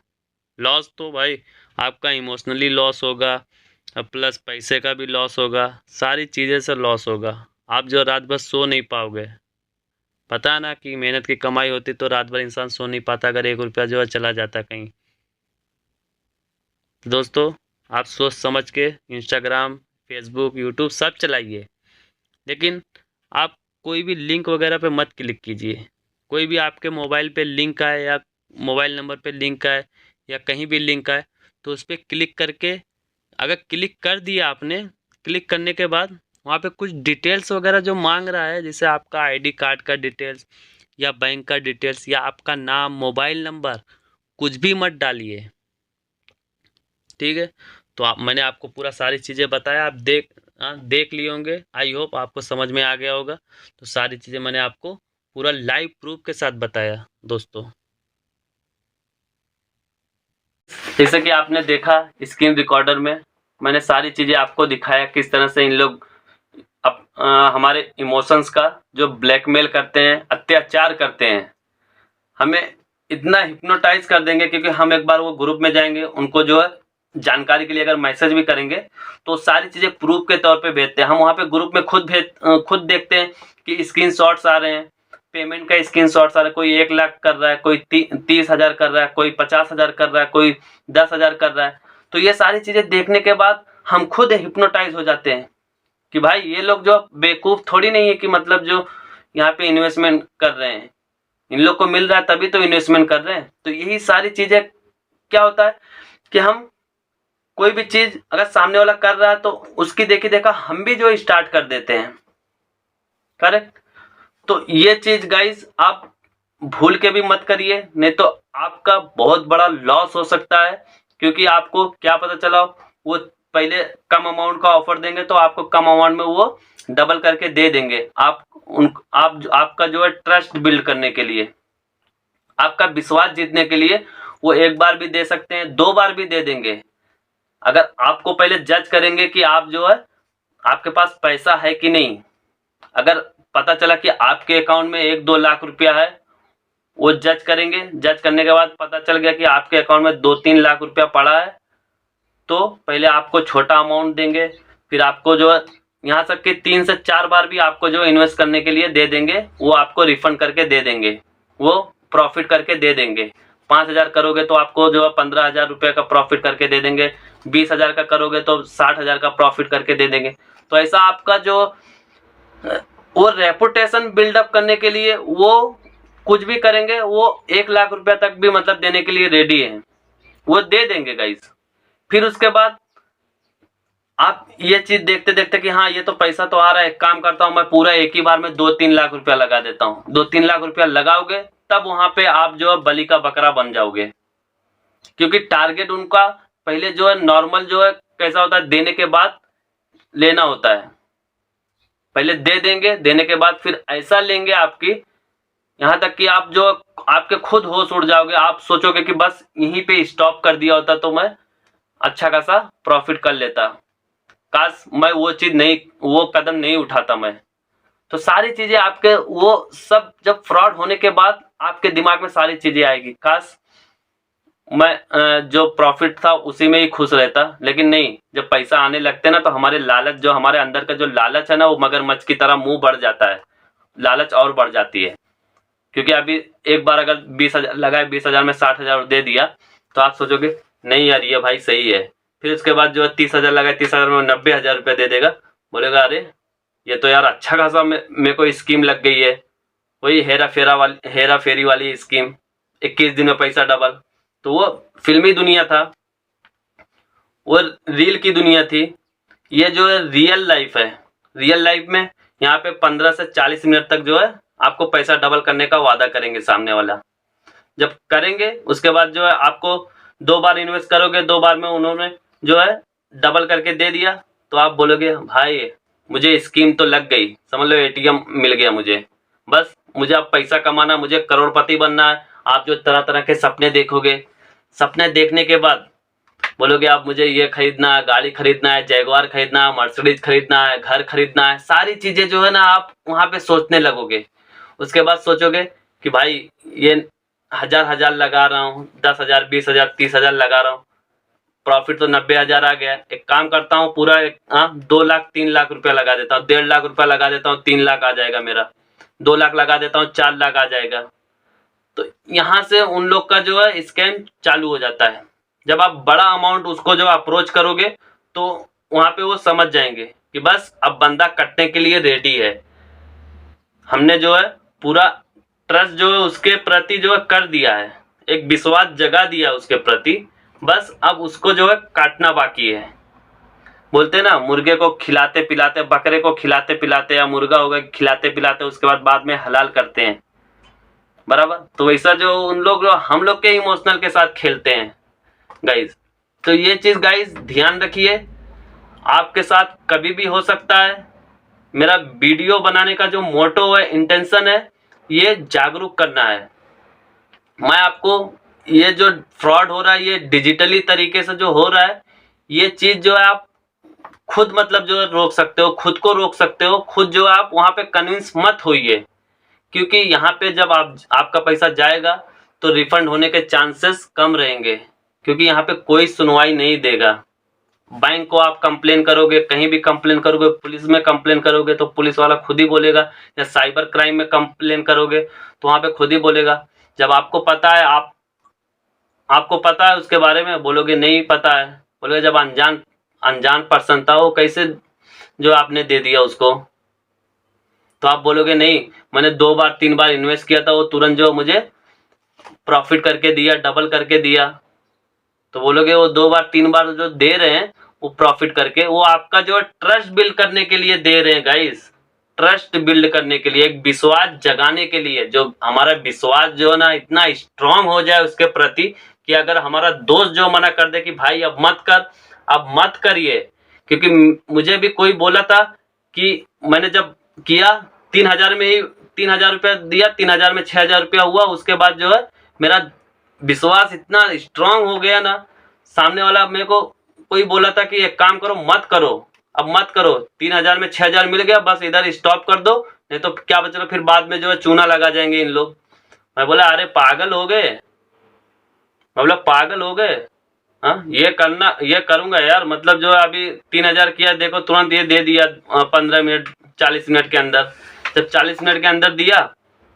लॉस तो भाई आपका इमोशनली लॉस होगा, प्लस पैसे का भी लॉस होगा, सारी चीज़ें से लॉस होगा। आप जो रात भर सो नहीं पाओगे। पता है ना कि मेहनत की कमाई होती तो रात भर इंसान सो नहीं पाता अगर 1 रुपया जो है चला जाता कहीं। दोस्तों, आप सोच समझ के इंस्टाग्राम, फेसबुक, यूट्यूब सब चलाइए, लेकिन आप कोई भी लिंक वगैरह पे मत क्लिक कीजिए। कोई भी आपके मोबाइल पे लिंक आए या मोबाइल नंबर पे लिंक आए या कहीं भी लिंक आए, तो उस पर क्लिक करके, अगर क्लिक कर दिया आपने, क्लिक करने के बाद वहाँ पे कुछ डिटेल्स वगैरह जो मांग रहा है, जैसे आपका आईडी कार्ड का डिटेल्स या बैंक का डिटेल्स या आपका नाम, मोबाइल नंबर, कुछ भी मत डालिए, ठीक है। तो मैंने आपको पूरा सारी चीज़ें बताया, आप देख लिए होंगे। आई होप आपको समझ में आ गया होगा। तो सारी चीज़ें मैंने आपको पूरा लाइव प्रूफ के साथ बताया दोस्तों। जैसे कि आपने देखा स्क्रीन रिकॉर्डर में मैंने सारी चीज़ें आपको दिखाया, किस तरह से इन लोग हमारे इमोशंस का जो ब्लैकमेल करते हैं, अत्याचार करते हैं। हमें इतना हिप्नोटाइज कर देंगे, क्योंकि हम एक बार वो ग्रुप में जाएंगे, उनको जो है जानकारी के लिए अगर मैसेज भी करेंगे तो सारी चीज़ें प्रूफ के तौर पे भेजते हैं। हम वहाँ पे ग्रुप में खुद देखते हैं कि स्क्रीनशॉट्स आ रहे हैं, पेमेंट का स्क्रीनशॉट्स आ रहा है। कोई 1 लाख कर रहा है, कोई 30,000 कर रहा है, कोई 50,000 कर रहा है, कोई 10,000 कर रहा है। तो ये सारी चीज़ें देखने के बाद हम खुद हिप्नोटाइज हो जाते हैं कि भाई ये लोग जो बेवकूफ़ थोड़ी नहीं है कि मतलब जो यहाँ पे इन्वेस्टमेंट कर रहे हैं, इन लोग को मिल रहा है तभी तो इन्वेस्टमेंट कर रहे हैं। तो यही सारी चीज़ें क्या होता है कि हम कोई भी चीज़ अगर सामने वाला कर रहा है तो उसकी देखी देखा हम भी जो स्टार्ट कर देते हैं, करेक्ट। तो ये चीज़ गाइस आप भूल के भी मत करिए, नहीं तो आपका बहुत बड़ा लॉस हो सकता है। क्योंकि आपको क्या पता चला, वो पहले कम अमाउंट का ऑफर देंगे तो आपको कम अमाउंट में वो डबल करके दे देंगे। आपका जो है ट्रस्ट बिल्ड करने के लिए, आपका विश्वास जीतने के लिए वो 1 बार भी दे सकते हैं, 2 बार भी दे देंगे। अगर आपको पहले जज करेंगे कि आप जो है आपके पास पैसा है कि नहीं। अगर पता चला कि आपके अकाउंट में 1-2 लाख रुपया है, वो जज करेंगे। जज करने के बाद पता चल गया कि आपके अकाउंट में 2-3 लाख रुपया पड़ा है, तो पहले आपको छोटा अमाउंट देंगे, फिर आपको जो है यहाँ तक कि 3 से 4 बार भी आपको जो इन्वेस्ट करने के लिए दे देंगे, वो आपको रिफंड करके दे देंगे, वो प्रॉफिट करके दे देंगे। 5,000 करोगे तो आपको जो है 15,000 रुपये का प्रॉफिट करके दे देंगे, 20,000 का करोगे तो 60,000 का प्रॉफिट करके दे देंगे। तो ऐसा आपका जो वो रेपुटेशन बिल्डअप करने के लिए वो कुछ भी करेंगे, वो 1 लाख रुपया तक भी मतलब देने के लिए रेडी है, वो दे देंगे गाइस। फिर उसके बाद आप ये चीज देखते देखते कि हाँ ये तो पैसा तो आ रहा है, काम करता हूं मैं पूरा एक ही बार में 2-3 लाख रुपया लगा देता हूं। 2-3 लाख रुपया लगाओगे तब वहां पे आप जो है बलि का बकरा बन जाओगे। क्योंकि टारगेट उनका पहले जो है नॉर्मल जो है कैसा होता है, देने के बाद लेना होता है। पहले दे देंगे, देने के बाद फिर ऐसा लेंगे आपकी, यहाँ तक कि आप जो आपके खुद होश उड़ जाओगे। आप सोचोगे कि बस यहीं पे स्टॉप कर दिया होता तो मैं अच्छा खासा प्रॉफिट कर लेता, काश मैं वो कदम नहीं उठाता मैं। तो सारी चीजें आपके वो सब जब फ्रॉड होने के बाद आपके दिमाग में सारी चीजें आएगी, काश मैं जो प्रॉफिट था उसी में ही खुश रहता। लेकिन नहीं, जब पैसा आने लगते ना तो हमारे लालच, जो हमारे अंदर का जो लालच है ना, वो मगरमच्छ की तरह मुंह बढ़ जाता है, लालच और बढ़ जाती है। क्योंकि अभी एक बार अगर 20,000 लगाए, 20,000 में 60,000 दे दिया तो आप सोचोगे नहीं यार ये भाई सही है। फिर उसके बाद जो है 30,000 लगाए, 30,000 में 90,000 रुपया दे देगा, बोलेगा अरे ये तो यार अच्छा खासा मेरे को स्कीम लग गई है, वही हेरा फेरी वाली स्कीम, 21 दिन में पैसा डबल। तो वो फिल्मी दुनिया था, वो रील की दुनिया थी। ये जो है रियल लाइफ है। रियल लाइफ में यहाँ पे 15 से 40 मिनट तक जो है आपको पैसा डबल करने का वादा करेंगे सामने वाला। जब करेंगे उसके बाद जो है आपको 2 बार इन्वेस्ट करोगे, 2 बार में उन्होंने जो है डबल करके दे दिया, तो आप बोलोगे भाई मुझे स्कीम तो लग गई, समझ लो एटीएम मिल गया मुझे, बस मुझे अब पैसा कमाना, मुझे करोड़पति बनना है। आप जो तरह तरह के सपने देखोगे, सपने देखने के बाद बोलोगे आप मुझे ये खरीदना है, गाड़ी खरीदना है, जैगवार खरीदना है, मर्सिडीज खरीदना है, घर खरीदना है, सारी चीजें जो है ना आप वहां पे सोचने लगोगे। उसके बाद सोचोगे कि भाई ये 1000 लगा रहा हूँ, 10,000, 20,000, 30,000 लगा रहा हूँ, प्रॉफिट तो 90,000 आ गया। एक काम करता हूँ पूरा 2 लाख 3 लाख रुपया लगा देता हूँ, 1.5 लाख रुपया लगा देता हूँ, 3 लाख आ जाएगा मेरा, 2 लाख लगा देता हूँ, 4 लाख आ जाएगा। तो यहाँ से उन लोग का जो है स्कैम चालू हो जाता है। जब आप बड़ा अमाउंट उसको जो अप्रोच करोगे तो वहां पे वो समझ जाएंगे कि बस अब बंदा कटने के लिए रेडी है। हमने जो है पूरा ट्रस्ट जो है उसके प्रति जो है कर दिया है, एक विश्वास जगा दिया उसके प्रति, बस अब उसको जो है काटना बाकी है। बोलते हैं ना मुर्गे को खिलाते पिलाते, बकरे को खिलाते पिलाते, या मुर्गा होगा खिलाते पिलाते उसके बाद में हलाल करते हैं, बराबर। तो वैसा जो उन लोग हम लोग के इमोशनल के साथ खेलते हैं गाइज। तो ये चीज गाइज ध्यान रखिए, आपके साथ कभी भी हो सकता है। मेरा वीडियो बनाने का जो मोटो है, इंटेंशन है, ये जागरूक करना है। मैं आपको ये जो फ्रॉड हो रहा है, ये डिजिटली तरीके से जो हो रहा है, ये चीज जो है आप खुद मतलब जो है रोक सकते हो, खुद को रोक सकते हो। खुद जो है आप वहां पे कन्विंस मत होइए, क्योंकि यहाँ पे जब आपका पैसा जाएगा तो रिफंड होने के चांसेस कम रहेंगे, क्योंकि यहाँ पे कोई सुनवाई नहीं देगा। बैंक को आप कंप्लेन करोगे, कहीं भी कंप्लेन करोगे, पुलिस में कंप्लेन करोगे तो पुलिस वाला खुद ही बोलेगा, या साइबर क्राइम में कंप्लेन करोगे तो वहाँ पे खुद ही बोलेगा। जब आपको पता है, आपको पता है उसके बारे में, बोलोगे नहीं पता है, बोलोगे जब अनजान पर्सन था वो कैसे जो आपने दे दिया उसको, तो आप बोलोगे नहीं मैंने 2 बार 3 बार इन्वेस्ट किया था, वो तुरंत जो मुझे प्रॉफिट करके दिया, डबल करके दिया। तो बोलोगे वो 2 बार 3 बार जो दे रहे हैं वो प्रॉफिट करके, वो आपका जो ट्रस्ट बिल्ड करने के लिए दे रहे हैं गाइस, ट्रस्ट बिल्ड करने के लिए, एक विश्वास जगाने के लिए। जो हमारा विश्वास जो है ना इतना स्ट्रांग हो जाए उसके प्रति कि अगर हमारा दोस्त जो मना कर दे कि भाई अब मत कर, अब मत करिए। क्योंकि मुझे भी कोई बोला था कि मैंने जब किया 3,000 में ही 3,000 रुपया दिया, 3,000 में 6,000 रुपया हुआ। उसके बाद जो है मेरा विश्वास इतना स्ट्रांग हो गया ना, सामने वाला मेरे को कोई बोला था कि एक काम करो मत करो, अब मत करो, 3,000 में 6,000 मिल गया, बस इधर स्टॉप कर दो, नहीं तो क्या बचेगा, फिर बाद में जो है चूना लगा जाएंगे इन लोग। मैं बोला अरे पागल हो गए, मैं बोला पागल हो गए, हाँ ये करूंगा यार, मतलब जो है अभी 3,000 किया, देखो तुरंत ये दे दिया 15 मिनट 40 मिनट के अंदर। जब 40 मिनट के अंदर दिया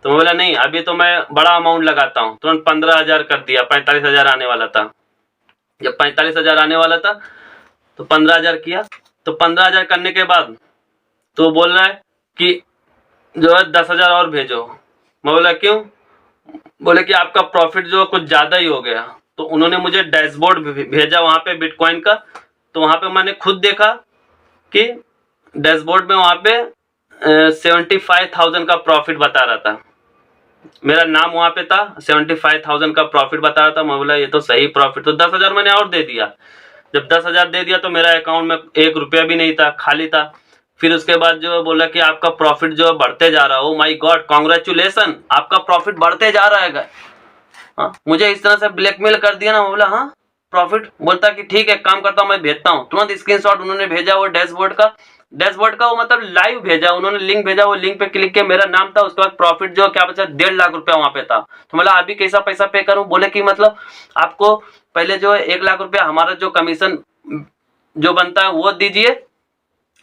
तो मैं बोला नहीं अभी तो मैं बड़ा अमाउंट लगाता हूँ, तुरंत 15,000 कर दिया। 45,000 आने वाला था, जब 45,000 आने वाला था तो 15,000 किया। तो 15,000 करने के बाद तो बोल रहा है कि जो है 10,000 और भेजो। मैं बोला क्यों? बोले कि आपका प्रॉफिट जो कुछ ज़्यादा ही हो गया। तो उन्होंने मुझे डैशबोर्ड भेजा वहाँ पे बिटकॉइन का, तो वहाँ पे मैंने खुद देखा कि डैशबोर्ड में वहाँ पे 75,000 का प्रॉफिट बता रहा था, मेरा नाम वहाँ पे था, 75,000 का प्रॉफिट बता रहा था। मैं बोला ये तो सही प्रॉफिट, तो 10,000 मैंने और दे दिया। जब 10,000 दे दिया तो मेरा अकाउंट में 1 रुपया भी नहीं था, खाली था। फिर उसके बाद जो बोला कि आपका प्रॉफिट जो है बढ़ते जा रहा है। ओ माय गॉड, कांग्रेचुलेसन, आपका प्रॉफिट बढ़ते जा रहा है। हाँ, मुझे इस तरह से ब्लैकमेल कर दिया ना। मैं बोला हाँ प्रॉफिट, बोलता कि ठीक है काम करता हूँ मैं भेजता हूँ। तुरंत स्क्रीनशॉट उन्होंने भेजा वो डैशबोर्ड का वो मतलब लाइव भेजा, उन्होंने लिंक भेजा, वो लिंक पे क्लिक किया, मेरा नाम था, उसके बाद प्रॉफिट जो क्या बचा 1.5 लाख रुपया वहां पे था। तो मतलब अभी कैसा पैसा पे करूं? बोले कि मतलब आपको पहले जो है 1 लाख रुपया हमारा जो कमीशन जो बनता है वो दीजिए,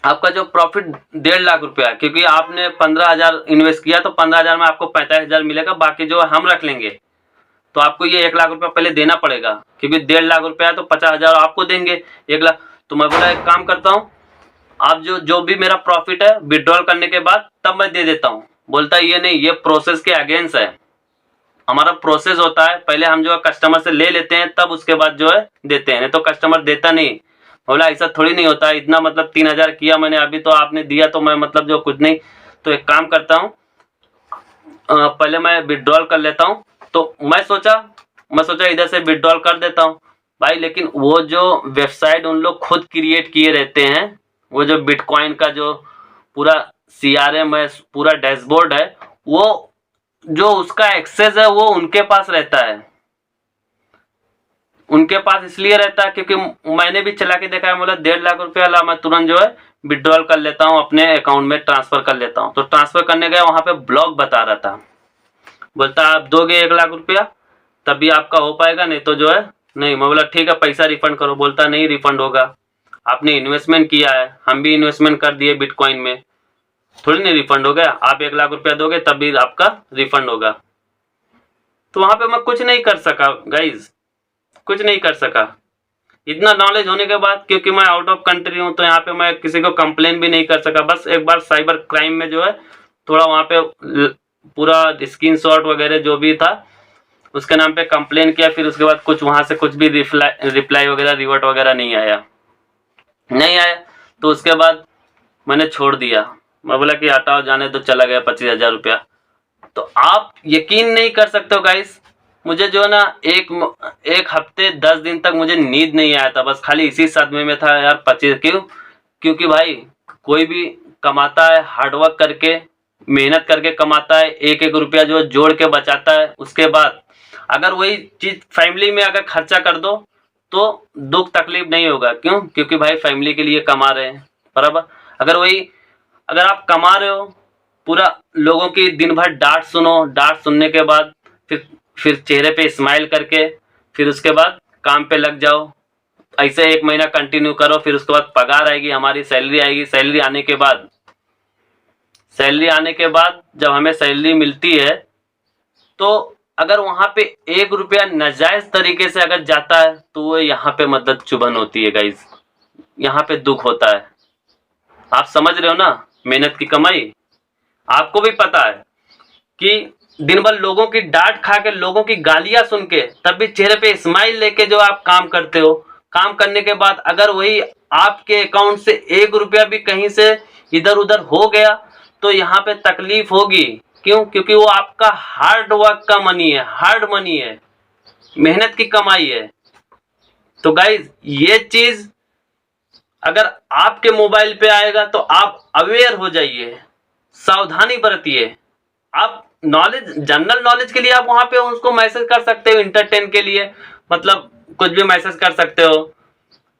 आपका जो प्रॉफिट 1.5 लाख रुपया है, क्योंकि आपने 15,000 इन्वेस्ट किया तो 15,000 में आपको 45,000 मिलेगा, बाकी जो हम रख लेंगे। तो आपको ये 1 लाख रुपया पहले देना पड़ेगा, क्योंकि 1.5 लाख रुपया है तो 50,000 आपको देंगे, 1 लाख। तो मैं बोला एक काम करता हूँ, आप जो भी मेरा प्रॉफिट है विड्रॉल करने के बाद तब मैं दे देता हूँ। बोलता है ये नहीं, ये प्रोसेस के अगेंस्ट है, हमारा प्रोसेस होता है, पहले हम जो है कस्टमर से ले लेते हैं, तब उसके बाद जो है देते हैं, नहीं तो कस्टमर देता नहीं। बोला ऐसा थोड़ी नहीं होता, इतना मतलब 3000 किया मैंने अभी, तो आपने दिया तो मैं मतलब जो कुछ नहीं। तो एक काम करता हूँ, पहले मैं विड्रॉल कर लेता हूँ। तो मैं सोचा इधर से विड्रॉल कर देता हूँ भाई, लेकिन वो जो वेबसाइट उन लोग खुद क्रिएट किए रहते हैं, वो जो बिटकॉइन का जो पूरा CRM है, पूरा डैशबोर्ड है, वो जो उसका एक्सेस है वो उनके पास रहता है। उनके पास इसलिए रहता है क्योंकि मैंने भी चला के देखा है, मतलब 1.5 लाख रुपया ला मैं तुरंत जो है विड्रॉल कर लेता हूँ, अपने अकाउंट में ट्रांसफर कर लेता हूँ। तो ट्रांसफर करने गया, वहां पे ब्लॉक बता रहा था, बोलता आप दोगे 1 लाख रुपया तभी आपका हो पाएगा, नहीं तो जो है नहीं। मैं बोला ठीक है पैसा रिफंड करो। बोलता नहीं रिफंड होगा, आपने इन्वेस्टमेंट किया है, हम भी इन्वेस्टमेंट कर दिए बिटकॉइन में, थोड़ी नहीं रिफंड हो गया। आप 1 लाख रुपया दोगे तभी आपका रिफंड होगा। तो वहां पे मैं कुछ नहीं कर सका गाइज, कुछ नहीं कर सका। इतना नॉलेज होने के बाद, क्योंकि मैं आउट ऑफ कंट्री हूँ, तो यहाँ पे मैं किसी को कंप्लेन भी नहीं कर सका। बस एक बार साइबर क्राइम में जो है थोड़ा वहां पे पूरा स्क्रीनशॉट वगैरह जो भी था उसके नाम पे कंप्लेन किया, फिर उसके बाद कुछ वहां से कुछ भी रिप्लाई वगैरह रिवर्ट वगैरह नहीं आया। तो उसके बाद मैंने छोड़ दिया। मैं बोला कि हटाओ जाने दो, चला गया 25,000 रुपया। तो आप यकीन नहीं कर सकते हो गाइस, मुझे जो है ना एक हफ्ते 10 दिन तक मुझे नींद नहीं आया था, बस खाली इसी सदमे में था यार 25। क्योंकि भाई कोई भी कमाता है हार्डवर्क करके, मेहनत करके कमाता है, एक एक रुपया जो जोड़ के बचाता है, उसके बाद अगर वही चीज फैमिली में अगर खर्चा कर दो तो दुख तकलीफ नहीं होगा। क्यों? क्योंकि भाई फैमिली के लिए कमा रहे हैं बराबर। अगर आप कमा रहे हो, पूरा लोगों की दिन भर डांट सुनो, डांट सुनने के बाद फिर चेहरे पे स्माइल करके फिर उसके बाद काम पे लग जाओ, ऐसे 1 महीना कंटिन्यू करो, फिर उसके बाद पगार आएगी, हमारी सैलरी आएगी। सैलरी आने के बाद जब हमें सैलरी मिलती है, तो अगर वहां पे 1 रुपया नाजायज तरीके से अगर जाता है तो वो यहाँ पे मतलब चुभन होती है गाइज, यहाँ पे दुख होता है। आप समझ रहे हो ना मेहनत की कमाई। आपको भी पता है कि दिन भर लोगों की डांट खा के, लोगों की गालियां सुन के, तब भी चेहरे पे स्माइल लेके जो आप काम करते हो, काम करने के बाद अगर वही आपके अकाउंट से 1 रुपया भी कहीं से इधर उधर हो गया तो यहाँ पे तकलीफ होगी। क्यों? क्योंकि वो आपका हार्ड वर्क का मनी है, हार्ड मनी है, मेहनत की कमाई है। तो गाइज ये चीज अगर आपके मोबाइल पे आएगा तो आप अवेयर हो जाइए, सावधानी बरतिए। आप नॉलेज, जनरल नॉलेज के लिए आप वहां पे उसको मैसेज कर सकते हो, इंटरटेन के लिए मतलब कुछ भी मैसेज कर सकते हो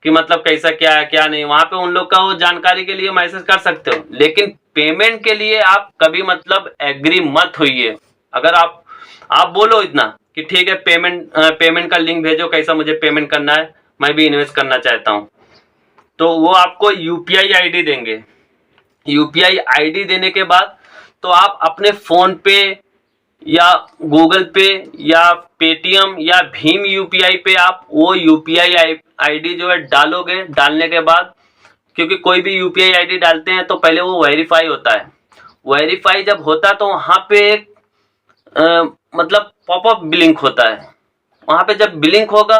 कि मतलब कैसा क्या है क्या नहीं, वहां पे उन लोग का वो जानकारी के लिए मैसेज कर सकते हो। लेकिन पेमेंट के लिए आप कभी मतलब एग्री मत होइए। अगर आप बोलो इतना कि ठीक है पेमेंट का लिंक भेजो, कैसा मुझे पेमेंट करना है, मैं भी इन्वेस्ट करना चाहता हूं, तो वो आपको UPI ID देंगे। UPI ID देने के बाद तो आप अपने फोन पे या गूगल पे या पेटीएम या भीम UPI पे आप वो UPI ID जो है डालोगे। डालने के बाद, क्योंकि कोई भी UPI ID डालते हैं तो पहले वो वेरीफाई होता है। वेरीफाई जब होता है तो वहां पे एक मतलब पॉपअप ब्लिंक होता है। वहां पे जब ब्लिंक होगा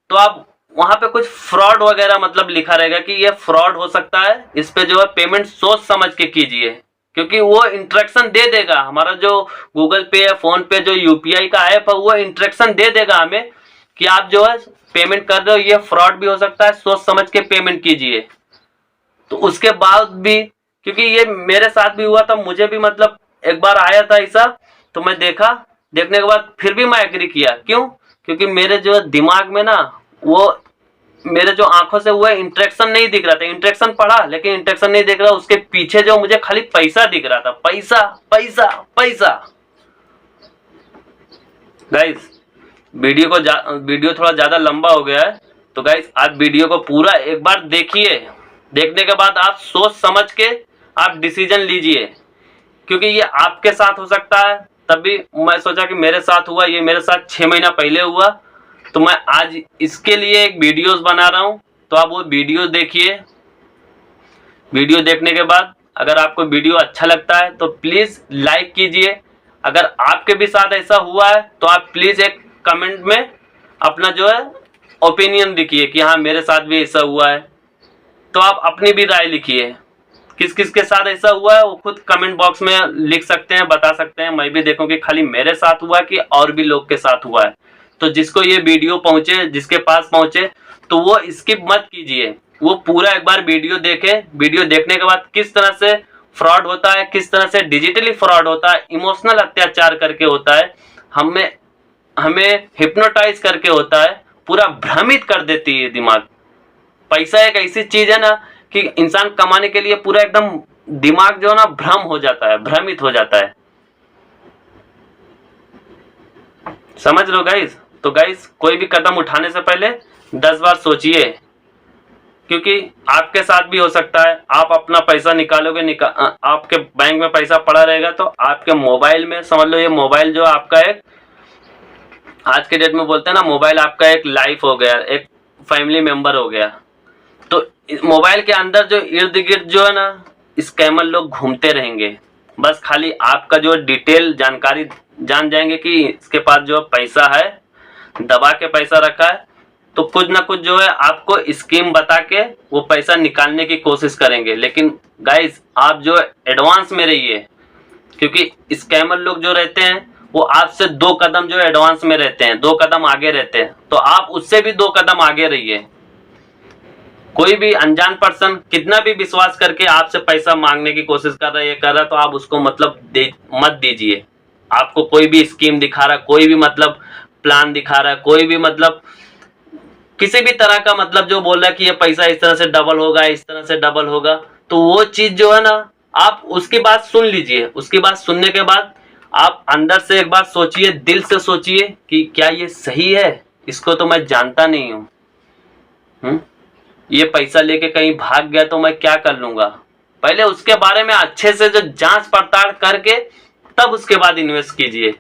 तो आप वहां पे कुछ फ्रॉड वगैरह मतलब लिखा रहेगा कि ये फ्रॉड हो सकता है, इस पे जो है पेमेंट सोच समझ के कीजिए, क्योंकि वो इंस्ट्रक्शन दे देगा। हमारा जो गूगल पे या फोन पे जो UPI का ऐप है वो इंस्ट्रक्शन दे देगा हमें कि आप जो है पेमेंट कर रहे हो, ये फ्रॉड भी हो सकता है, सोच समझ के पेमेंट कीजिए। तो उसके बाद भी, क्योंकि ये मेरे साथ भी हुआ था, मुझे भी मतलब एक बार आया था ऐसा, तो मैं देखने के बाद फिर भी मैं एग्री किया। क्यों? क्योंकि मेरे जो दिमाग में ना, वो मेरे जो आंखों से वो इंट्रैक्शन नहीं दिख रहा था। इंट्रैक्शन पढ़ा लेकिन इंट्रैक्शन नहीं दिख रहा, उसके पीछे जो मुझे खाली पैसा दिख रहा था, पैसा पैसा पैसा। गाइस वीडियो थोड़ा ज्यादा लंबा हो गया है, तो गाइस आप वीडियो को पूरा एक बार देखिए। देखने के बाद आप सोच समझ के आप डिसीजन लीजिए, क्योंकि ये आपके साथ हो सकता है। तभी मैं सोचा कि मेरे साथ हुआ, ये मेरे साथ 6 महीना पहले हुआ, तो मैं आज इसके लिए एक वीडियोस बना रहा हूं। तो आप वो वीडियो देखिए। वीडियो देखने के बाद अगर आपको वीडियो अच्छा लगता है तो प्लीज लाइक कीजिए। अगर आपके भी साथ ऐसा हुआ है तो आप प्लीज एक कमेंट में अपना जो है ओपिनियन लिखिए कि हाँ मेरे साथ भी ऐसा हुआ है। तो आप अपनी भी राय लिखिए, किस किस के साथ ऐसा हुआ है वो खुद कमेंट बॉक्स में लिख सकते हैं, बता सकते हैं। मैं भी देखूं कि खाली मेरे साथ हुआ कि और भी लोग के साथ हुआ है। तो जिसको ये वीडियो पहुंचे, जिसके पास पहुंचे, तो वो स्किप मत कीजिए, वो पूरा एक बार वीडियो देखे। वीडियो देखने के बाद किस तरह से फ्रॉड होता है, किस तरह से डिजिटली फ्रॉड होता है, इमोशनल अत्याचार करके होता है, हमें हिप्नोटाइज करके होता है, पूरा भ्रमित कर देती है दिमाग। पैसा एक ऐसी चीज है ना कि इंसान कमाने के लिए पूरा एकदम दिमाग जो है ना भ्रम हो जाता है, भ्रमित हो जाता है। समझ लो गाइस। तो गाइस कोई भी कदम उठाने से पहले 10 बार सोचिए, क्योंकि आपके साथ भी हो सकता है। आप अपना पैसा निकालोगे, आपके बैंक में पैसा पड़ा रहेगा तो आपके मोबाइल में, समझ लो ये मोबाइल जो आपका एक, आज के डेट में बोलते हैं ना, मोबाइल आपका एक लाइफ हो गया, एक फैमिली मेंबर हो गया। तो मोबाइल के अंदर जो इर्द गिर्द जो है ना स्कैमर लोग घूमते रहेंगे, बस खाली आपका जो डिटेल जानकारी जान जाएंगे कि इसके पास जो पैसा है, दबा के पैसा रखा है, तो कुछ ना कुछ जो है आपको स्कीम बता के वो पैसा निकालने की कोशिश करेंगे। लेकिन गाइस आप जो एडवांस में रहिए, क्योंकि स्कैमर लोग जो रहते हैं वो आपसे 2 कदम जो एडवांस में रहते हैं, 2 कदम आगे रहते हैं। तो आप उससे भी 2 कदम आगे रहिए। कोई भी अनजान पर्सन कितना भी विश्वास करके आपसे पैसा मांगने की कोशिश कर रहा है, ये कर रहा है, तो आप उसको मतलब मत दीजिए। आपको कोई भी स्कीम दिखा रहा है, कोई भी मतलब प्लान दिखा रहा है, कोई भी मतलब किसी भी तरह का मतलब जो बोल रहा है कि ये पैसा इस तरह से डबल होगा, इस तरह से डबल होगा, तो वो चीज जो है ना आप उसकी बात सुन लीजिए। उसकी बात सुनने के बाद आप अंदर से एक बार सोचिए, दिल से सोचिए कि क्या ये सही है, इसको तो मैं जानता नहीं हूं, ये पैसा लेके कहीं भाग गया तो मैं क्या कर लूंगा। पहले उसके बारे में अच्छे से जो जांच पड़ताल करके तब उसके बाद इन्वेस्ट कीजिए।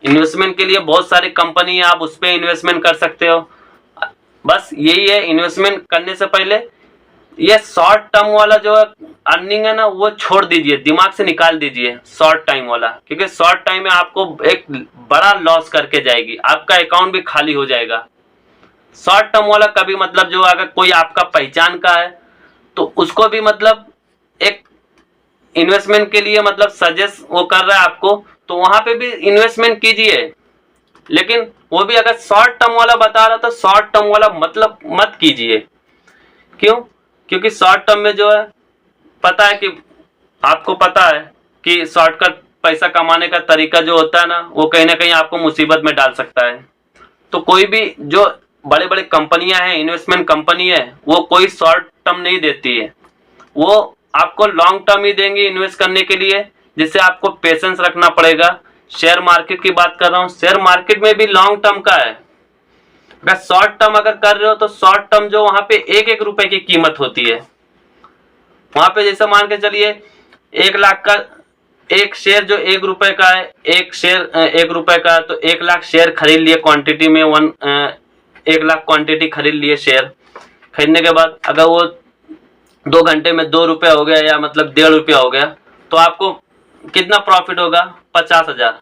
इन्वेस्टमेंट के लिए बहुत सारी कंपनी है, आप उस पर इन्वेस्टमेंट कर सकते हो। बस यही है, इन्वेस्टमेंट करने से पहले ये शॉर्ट टर्म वाला जो अर्निंग है ना वो छोड़ दीजिए, दिमाग से निकाल दीजिए शॉर्ट टाइम वाला, क्योंकि शॉर्ट टाइम में आपको एक बड़ा लॉस करके जाएगी, आपका अकाउंट भी खाली हो जाएगा। शॉर्ट टर्म वाला कभी मतलब जो अगर कोई आपका पहचान का है तो उसको भी मतलब एक इन्वेस्टमेंट के लिए मतलब सजेस्ट वो कर रहा है आपको, तो वहां पे भी इन्वेस्टमेंट कीजिए। लेकिन वो भी अगर शॉर्ट टर्म वाला बता रहा तो शॉर्ट टर्म वाला मतलब मत कीजिए। क्यों? क्योंकि शॉर्ट टर्म में जो है पता है कि आपको पता है कि शॉर्टकट पैसा कमाने का तरीका जो होता है ना वो कहीं ना कहीं आपको मुसीबत में डाल सकता है। तो कोई भी जो बड़े बड़े कंपनियां हैं, इन्वेस्टमेंट कंपनी है, वो कोई शॉर्ट टर्म नहीं देती है, वो आपको लॉन्ग टर्म ही देंगे इन्वेस्ट करने के लिए, जिससे आपको पेशेंस रखना पड़ेगा। शेयर मार्केट की बात कर रहा हूँ, शेयर मार्केट में भी लॉन्ग टर्म का है। अगर शॉर्ट टर्म अगर कर रहे हो तो शॉर्ट टर्म जो वहां पे 1-1 रुपए की कीमत होती है, वहां पे जैसे मान के चलिए 1 लाख का एक शेयर जो 1 रुपए का है, एक शेयर 1 रुपए का, तो 1 लाख शेयर खरीद लिए क्वांटिटी में, 1 लाख क्वांटिटी खरीद लिए शेयर। खरीदने के बाद अगर वो 2 घंटे में 2 रुपया हो गया या मतलब 1.5 रुपया हो गया, तो आपको कितना प्रॉफिट होगा? 50,000।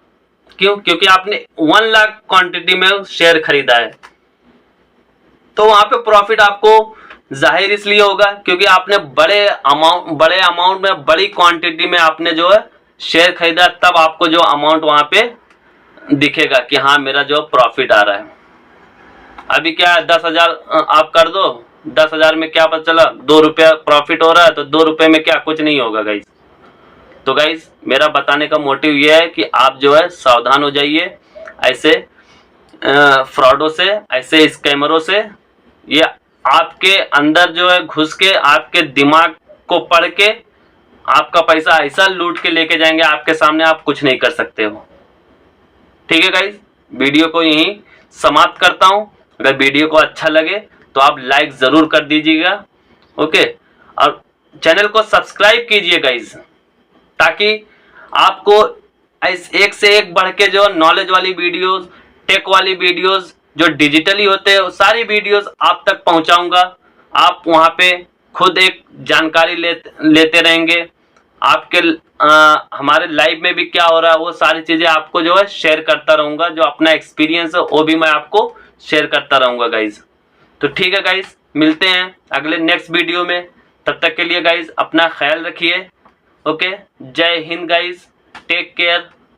क्यों? क्योंकि आपने 1 लाख क्वांटिटी में शेयर खरीदा है। तो वहां पे प्रॉफिट आपको जाहिर इसलिए होगा क्योंकि आपने बड़े अमाउंट में, बड़ी क्वांटिटी में आपने जो है शेयर खरीदा, तब आपको जो अमाउंट वहां पे दिखेगा कि हाँ मेरा जो प्रॉफिट आ रहा है। अभी क्या है, 10,000 आप कर दो, 10,000 में क्या पता चला 2 रुपया प्रॉफिट हो रहा है, तो 2 रुपये में क्या कुछ नहीं होगा गाइस। तो गाइस मेरा बताने का मोटिव ये है कि आप जो है सावधान हो जाइए ऐसे फ्रॉडों से, ऐसे स्कैमरों से। ये आपके अंदर जो है घुस के आपके दिमाग को पढ़ के आपका पैसा ऐसा लूट के लेके जाएंगे आपके सामने, आप कुछ नहीं कर सकते हो। ठीक है गाइस, वीडियो को यहीं समाप्त करता हूं। अगर वीडियो को अच्छा लगे तो आप लाइक जरूर कर दीजिएगा, ओके, और चैनल को सब्सक्राइब कीजिए गाइस, ताकि आपको एक से एक बढ़ के जो नॉलेज वाली वीडियोस, टेक वाली वीडियोस जो डिजिटली होते हैं, सारी वीडियोस आप तक पहुंचाऊंगा। आप वहां पे खुद एक जानकारी लेते रहेंगे, आपके हमारे लाइव में भी क्या हो रहा है वो सारी चीजें आपको जो है शेयर करता रहूंगा। जो अपना एक्सपीरियंस है वो भी मैं आपको शेयर करता रहूंगा गाइज। तो ठीक है गाइज, मिलते हैं अगले नेक्स्ट वीडियो में। तब तक के लिए गाइज अपना ख्याल रखिए। ओके, जय हिंद गाइज, टेक केयर।